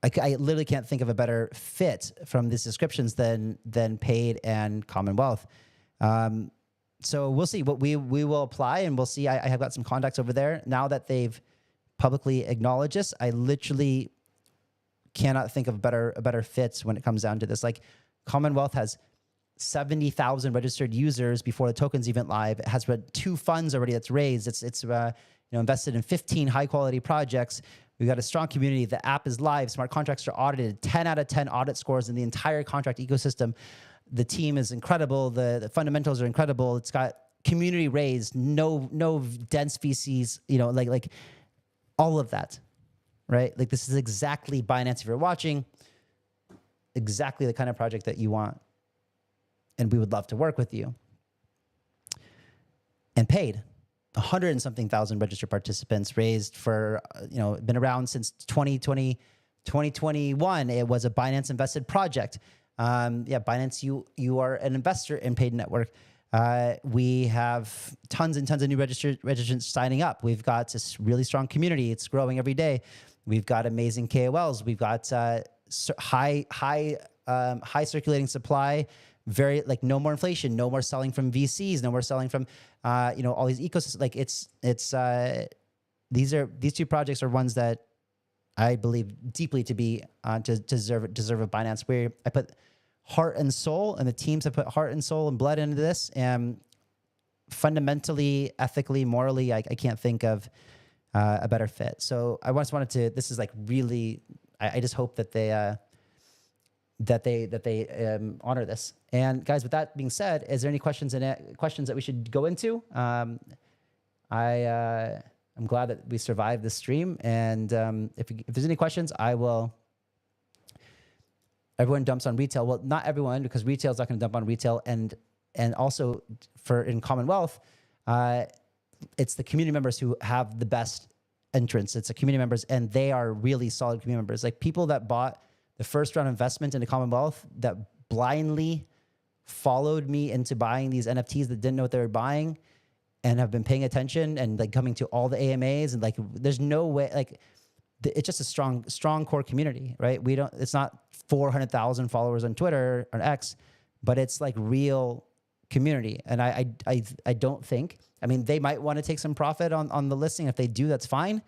I literally can't think of a better fit from these descriptions than paid and CommonWealth. So we'll see what we will apply, and we'll see. I have got some contacts over there now that they've publicly acknowledged this. I literally cannot think of a better fit when it comes down to this. Like, CommonWealth has 70,000 registered users before the token's even live. It has 2 funds already that's raised. It's invested in 15 high quality projects. We've got a strong community. The app is live. Smart contracts are audited. 10 out of 10 audit scores in the entire contract ecosystem. The team is incredible. The fundamentals are incredible. It's got community raised, no dense VCs, like all of that, right? Like, this is exactly Binance, if you're watching, exactly the kind of project that you want. And we would love to work with you. And paid. 100 and something thousand registered participants, raised for, been around since 2021. It was a Binance invested project. Binance, you are an investor in Paid Network. We have tons and tons of new registrants signing up. We've got this really strong community. It's growing every day. We've got amazing KOLs. We've got high circulating supply. Very like no more inflation, no more selling from VCs, no more selling from all these ecosystems. Like these two projects are ones that I believe deeply to be to deserve a Binance, where I put heart and soul, and the teams have put heart and soul and blood into this. And fundamentally, ethically, morally, I can't think of a better fit. So I just wanted to. This is like really. I just hope that they honor this. And guys, with that being said, is there any questions that we should go into? I'm glad that we survived this stream. And if there's any questions, I will. Everyone dumps on retail. Well, not everyone, because retail is not going to dump on retail. And also in CommonWealth, it's the community members who have the best entrance. It's the community members, and they are really solid community members. Like people that bought the first round investment into CommonWealth that blindly followed me into buying these NFTs that didn't know what they were buying and have been paying attention and like coming to all the AMAs, and like there's no way, like it's just a strong core community, right? It's not 400,000 followers on Twitter or X, but it's like real community. And I don't think, I mean, they might want to take some profit on the listing. If they do, that's fine.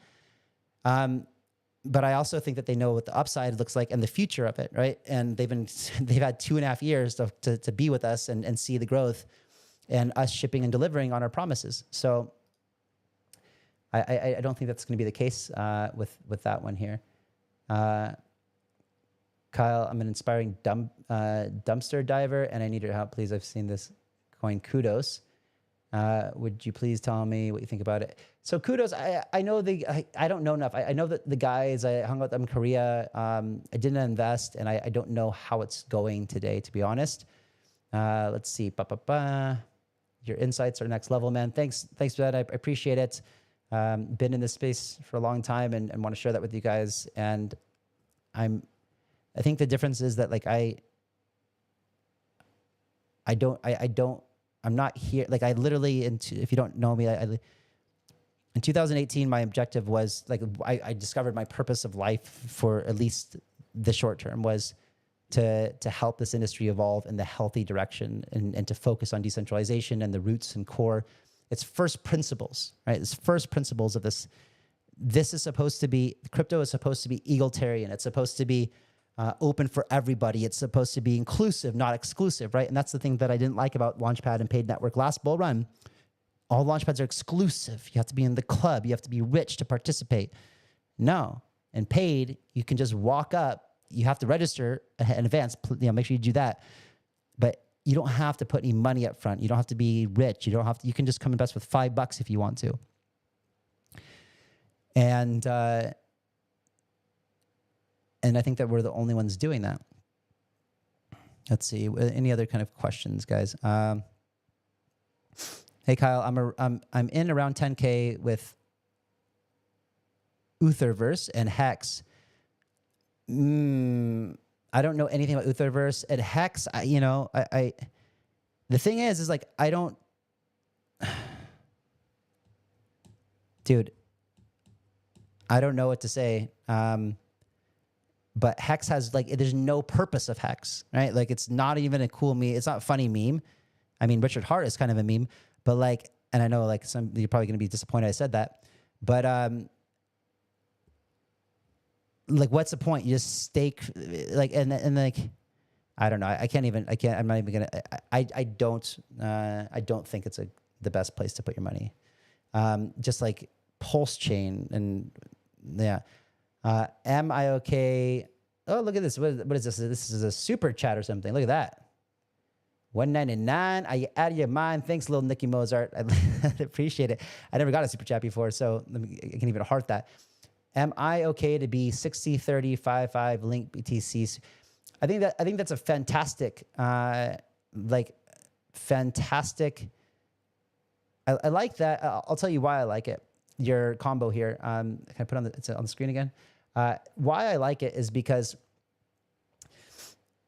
But I also think that they know what the upside looks like and the future of it, right? And they've had 2.5 years to be with us and see the growth and us shipping and delivering on our promises. So I don't think that's going to be the case with that one here. Kyle, I'm an inspiring dumpster diver, and I need your help, please. I've seen this coin. Kudos. Would you please tell me what you think about it? So Kudos, I know I don't know enough. I know that the guys, I hung out with them in Korea. I didn't invest, and I don't know how it's going today, to be honest. Let's see. Your insights are next level, man. Thanks for that. I appreciate it. Been in this space for a long time and want to share that with you guys. And I think the difference is that like I'm not here. Like I literally, if you don't know me, in 2018, my objective was like, I discovered my purpose of life for at least the short term was to help this industry evolve in the healthy direction and to focus on decentralization and the roots and core. It's first principles, right? It's first principles of this. This is supposed to be, crypto is supposed to be egalitarian. It's supposed to be open for everybody. It's supposed to be inclusive, not exclusive, right? And that's the thing that I didn't like about Launchpad and Paid Network last bull run. All Launchpads are exclusive. You have to be in the club. You have to be rich to participate. No. And Paid, you can just walk up. You have to register in advance. Make sure you do that. But you don't have to put any money up front. You don't have to be rich. You can just come invest with $5 if you want to. And I think that we're the only ones doing that. Let's see. Any other kind of questions, guys? Hey, Kyle, I'm in around 10K with Utherverse and Hex. I don't know anything about Utherverse and Hex. The thing is like, I don't, dude, I don't know what to say. But Hex has like, there's no purpose of Hex, right? Like it's not even a cool meme. It's not a funny meme. I mean, Richard Hart is kind of a meme, but like, and I know like you're probably going to be disappointed I said that, but like, what's the point? You just stake like, and like, I don't know. I'm not even gonna, I don't think it's the best place to put your money. Just like Pulse Chain and yeah. Am I okay? Oh, look at this. What is this? This is a super chat or something. Look at that. 199. Are you out of your mind? Thanks, little Nicky Mozart. I appreciate it. I never got a super chat before, so I can even heart that. Am I okay to be 60, 30, 5, link BTCs? I think that's a fantastic, fantastic. I like that. I'll tell you why I like it. Your combo here. Can I put it's on the screen again? Why I like it is because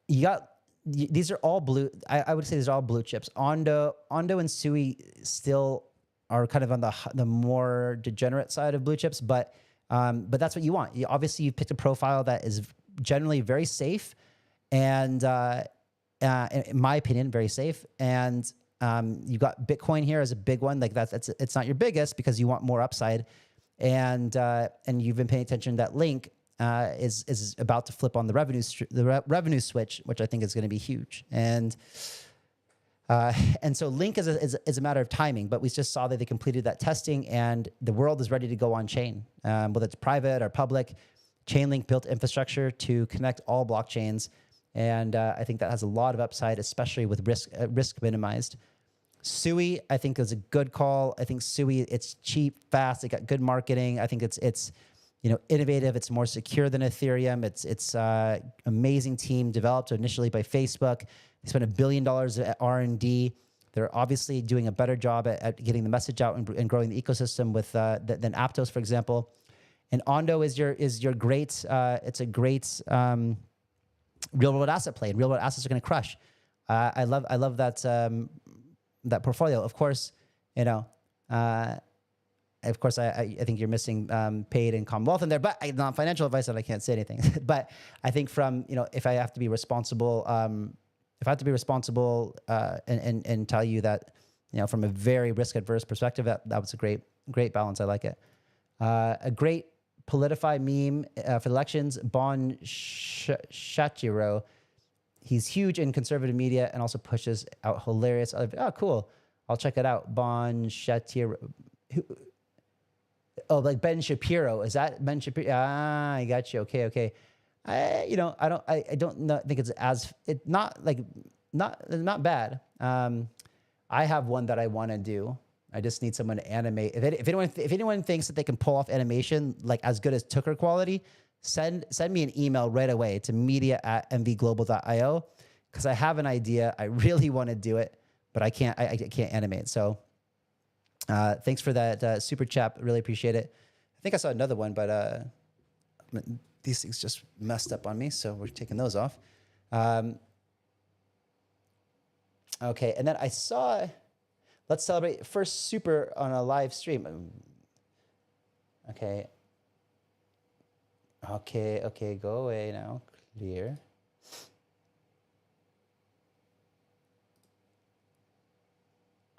you got these are all blue. I would say these are all blue chips. Ondo and Sui still are kind of on the more degenerate side of blue chips, but that's what you want. Obviously, you picked a profile that is generally very safe, and in my opinion, very safe. And you got Bitcoin here as a big one. Like it's not your biggest because you want more upside, and you've been paying attention. That Link is about to flip on the revenue switch, which I think is going to be huge. And so Link is a matter of timing, but we just saw that they completed that testing and the world is ready to go on chain, whether it's private or public. Chainlink built infrastructure to connect all blockchains. And I think that has a lot of upside, especially with risk minimized. Sui, I think, is a good call. I think Sui, it's cheap, fast. It got good marketing. I think it's innovative. It's more secure than Ethereum. It's amazing team developed initially by Facebook. They spent $1 billion at R&D. They're obviously doing a better job at getting the message out and growing the ecosystem with than Aptos, for example. And Ondo is your great. It's a great real world asset play, and real world assets are going to crush. I love that that portfolio. Of course, I think you're missing paid and CommonWealth in there, but not financial advice, and I can't say anything. But I think from if I have to be responsible, and tell you that from a very risk adverse perspective, that was a great balance. I like it. A great Politify meme for the elections. Bon Shachiro. He's huge in conservative media and also pushes out hilarious. Oh, cool. I'll check it out. Bon Shachiro. Oh, like Ben Shapiro. Is that Ben Shapiro? Ah, I got you. Okay. I don't think it's not bad. I have one that I want to do. I just need someone to animate. If anyone thinks that they can pull off animation like as good as Tucker quality, send me an email right away to media@mvglobal.io, because I have an idea. I really want to do it, but I can't animate. So thanks for that super chat. Really appreciate it. I think I saw another one, but these things just messed up on me, so we're taking those off. Okay, and then I saw. Let's celebrate first super on a live stream. Okay, go away now. Clear.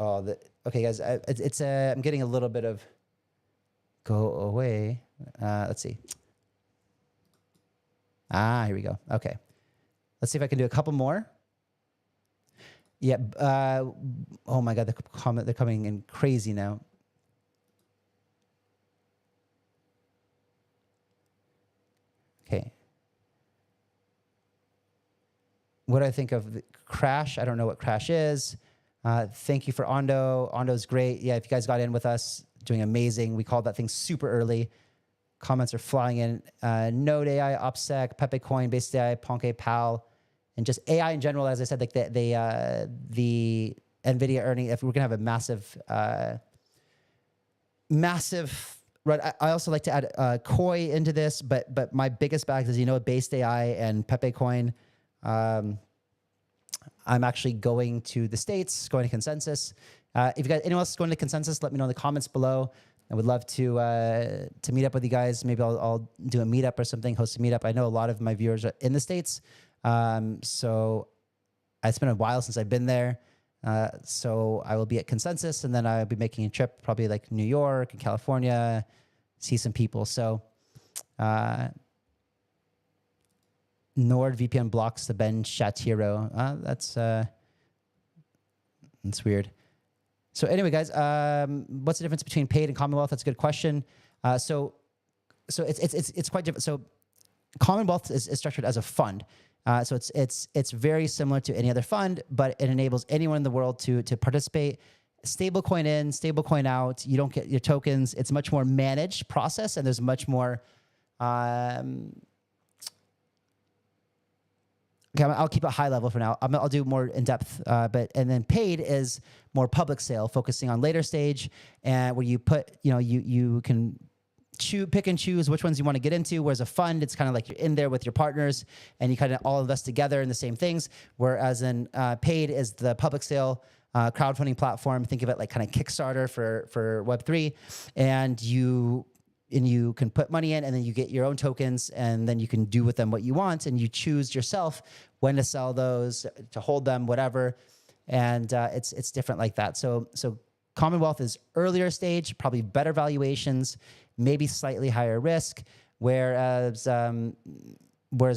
Okay, guys. I'm getting a little bit of. Go away. Let's see. Here we go. Okay, let's see if I can do a couple more. Yeah. Oh my God, they're coming in crazy now. Okay. What do I think of the Crash? I don't know what Crash is. Thank you for Ondo. Ondo's great. Yeah, if you guys got in with us, doing amazing. We called that thing super early. Comments are flying in. Node AI, OpSec, Pepecoin, Base AI, Ponke, Pal. And just AI in general, as I said, like the NVIDIA earning, if we're gonna have a massive run. I also like to add Koi into this, but my biggest bags is Base AI and Pepecoin. I'm actually going to the States, going to Consensus. If you guys anyone else is going to Consensus, let me know in the comments below. I would love to meet up with you guys. Maybe I'll do a meetup or something, host a meetup. I know a lot of my viewers are in the States. So it's been a while since I've been there. So I will be at Consensus, and then I'll be making a trip, probably like New York and California, see some people. So, NordVPN blocks the Ben Shapiro. That's weird. So anyway, guys, what's the difference between paid and CommonWealth? That's a good question. So it's quite different. So CommonWealth is structured as a fund. So it's very similar to any other fund, but it enables anyone in the world to participate. Stablecoin in, stablecoin out. You don't get your tokens. It's a much more managed process, and there's much more. Okay, I'll keep it high level for now. I'll do more in depth, and then paid is more public sale, focusing on later stage, and where you put, you can pick and choose which ones you want to get into. Whereas a fund, it's kind of like you're in there with your partners and you kind of all invest together in the same things. Whereas in paid is the public sale crowdfunding platform. Think of it like kind of Kickstarter for Web3, and you can put money in, and then you get your own tokens, and then you can do with them what you want, and you choose yourself when to sell those, to hold them, whatever. And it's different like that. So CommonWealth is earlier stage, probably better valuations, maybe slightly higher risk, whereas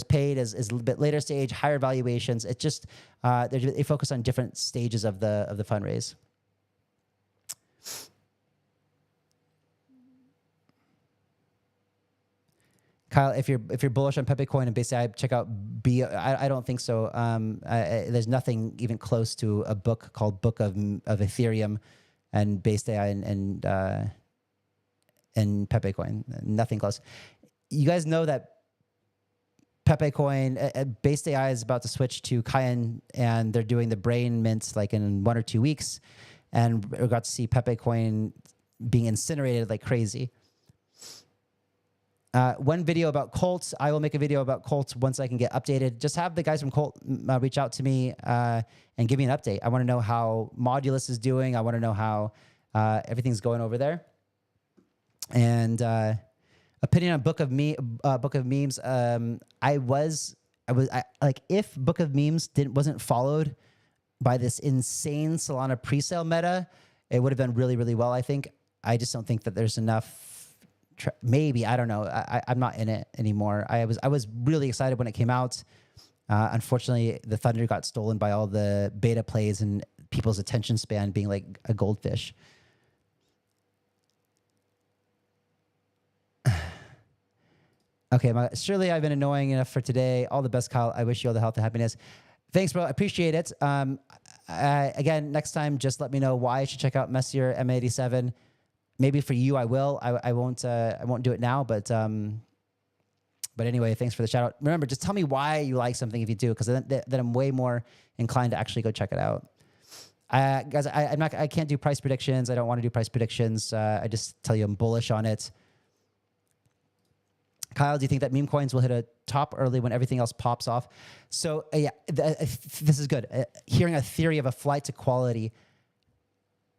paid is a little bit later stage, higher valuations. It just they focus on different stages of the fundraise. Kyle, if you're bullish on Pepecoin and basically check out I don't think so. There's nothing even close to a book called Book of Ethereum and Based AI and Pepecoin. Nothing close. You guys know that Pepecoin, Based AI is about to switch to Cayenne, and they're doing the brain mints like in 1 or 2 weeks, and we got to see Pepecoin being incinerated like crazy. One video about Colt. I will make a video about Colt once I can get updated. Just have the guys from Colt reach out to me and give me an update. I want to know how Modulus is doing. I want to know how everything's going over there. And opinion on Book of Memes. If Book of Memes wasn't followed by this insane Solana presale meta, it would have done really, really well. I think. I just don't think that there's enough. Maybe, I don't know. I'm not in it anymore. I was really excited when it came out. Unfortunately, the thunder got stolen by all the beta plays and people's attention span being like a goldfish. Okay, surely I've been annoying enough for today. All the best, Kyle. I wish you all the health and happiness. Thanks, bro. I appreciate it. Again, next time, just let me know why I should check out Messier M87. Maybe for you, I will. I won't do it now, but anyway, thanks for the shout out. Remember, just tell me why you like something if you do, because then I'm way more inclined to actually go check it out. Guys, I can't do price predictions. I don't want to do price predictions. I just tell you I'm bullish on it. Kyle, do you think that Memecoins will hit a top early when everything else pops off? So yeah, this is good. Hearing a theory of a flight to quality.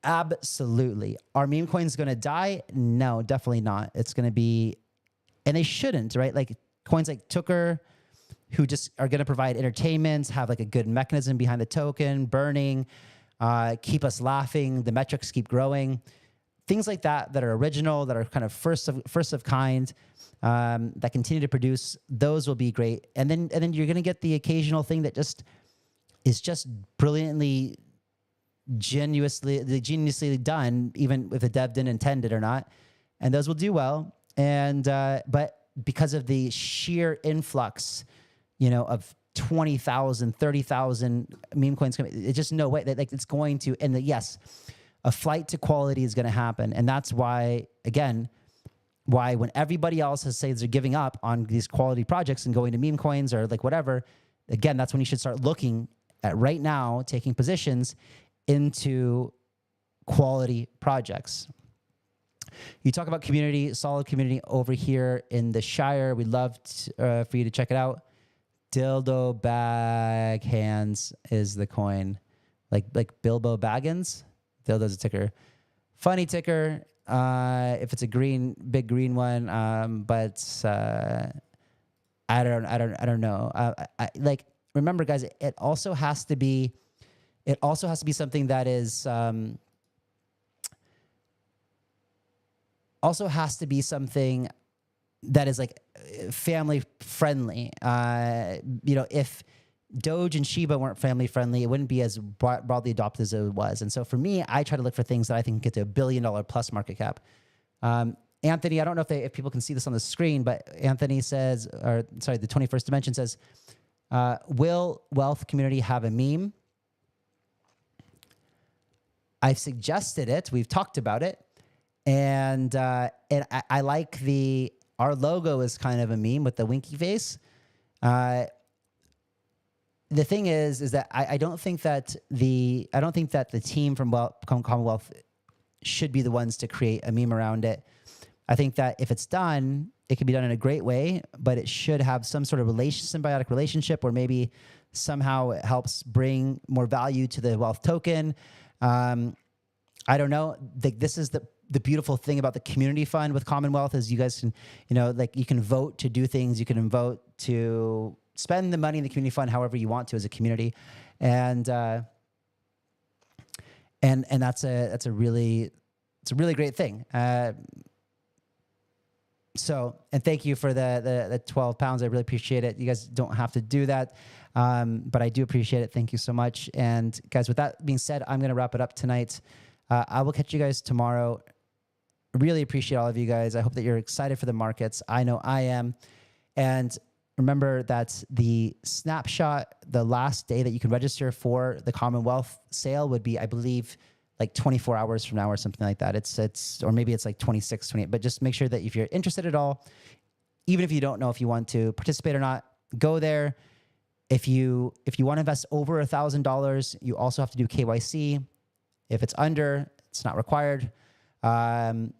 Absolutely. Are meme coins going to die? No, definitely not. It's going to be, and they shouldn't, right? Like coins like Tucker, who just are going to provide entertainment, have like a good mechanism behind the token, burning, keep us laughing, the metrics keep growing. Things like that are original, that are kind of first of kind, that continue to produce, those will be great. And then you're going to get the occasional thing that is just brilliantly geniusly done, even if the dev didn't intend it or not, and those will do well. And but because of the sheer influx, of 20,000, 30,000 meme coins, it's just no way that like it's going to. And yes, a flight to quality is going to happen, and that's why when everybody else has said they're giving up on these quality projects and going to meme coins or like whatever, again, that's when you should start looking at right now, taking positions into quality projects. You talk about community, solid community over here in the Shire. We'd love for you to check it out. Dildo Bag Hands is the coin. Like Bilbo Baggins? Dildo's a ticker. Funny ticker. If it's a big green one. But I don't know. Remember guys, it also has to be something that is like family friendly. If Doge and Shiba weren't family friendly, it wouldn't be as broadly adopted as it was. And so for me, I try to look for things that I think get to $1 billion plus market cap. Anthony, I don't know if people can see this on the screen, but Anthony says, the 21st Dimension says, will wealth community have a meme? I've suggested it. We've talked about it. And I like our logo is kind of a meme with the winky face. The thing is that I don't think that the team from CommonWealth should be the ones to create a meme around it. I think that if it's done, it can be done in a great way, but it should have some sort of symbiotic relationship where maybe somehow it helps bring more value to the wealth token. I don't know. This is the beautiful thing about the community fund with CommonWealth is you guys can, like you can vote to do things. You can vote to spend the money in the community fund however you want to as a community. And that's a really great thing. So, and thank you for the 12 pounds. I really appreciate it. You guys don't have to do that. But I do appreciate it. Thank you so much. And guys, with that being said, I'm going to wrap it up tonight. I will catch you guys tomorrow. Really appreciate all of you guys. I hope that you're excited for the markets. I know I am. And remember that the snapshot, the last day that you can register for the CommonWealth sale would be, I believe, like 24 hours from now or something like that. It's or maybe it's like 26, 28, but just make sure that if you're interested at all, even if you don't know if you want to participate or not, go there. If you want to invest over $1,000, you also have to do KYC. If it's under, it's not required. And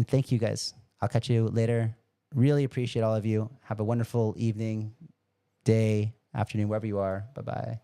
thank you guys. I'll catch you later. Really appreciate all of you. Have a wonderful evening, day, afternoon, wherever you are. Bye-bye.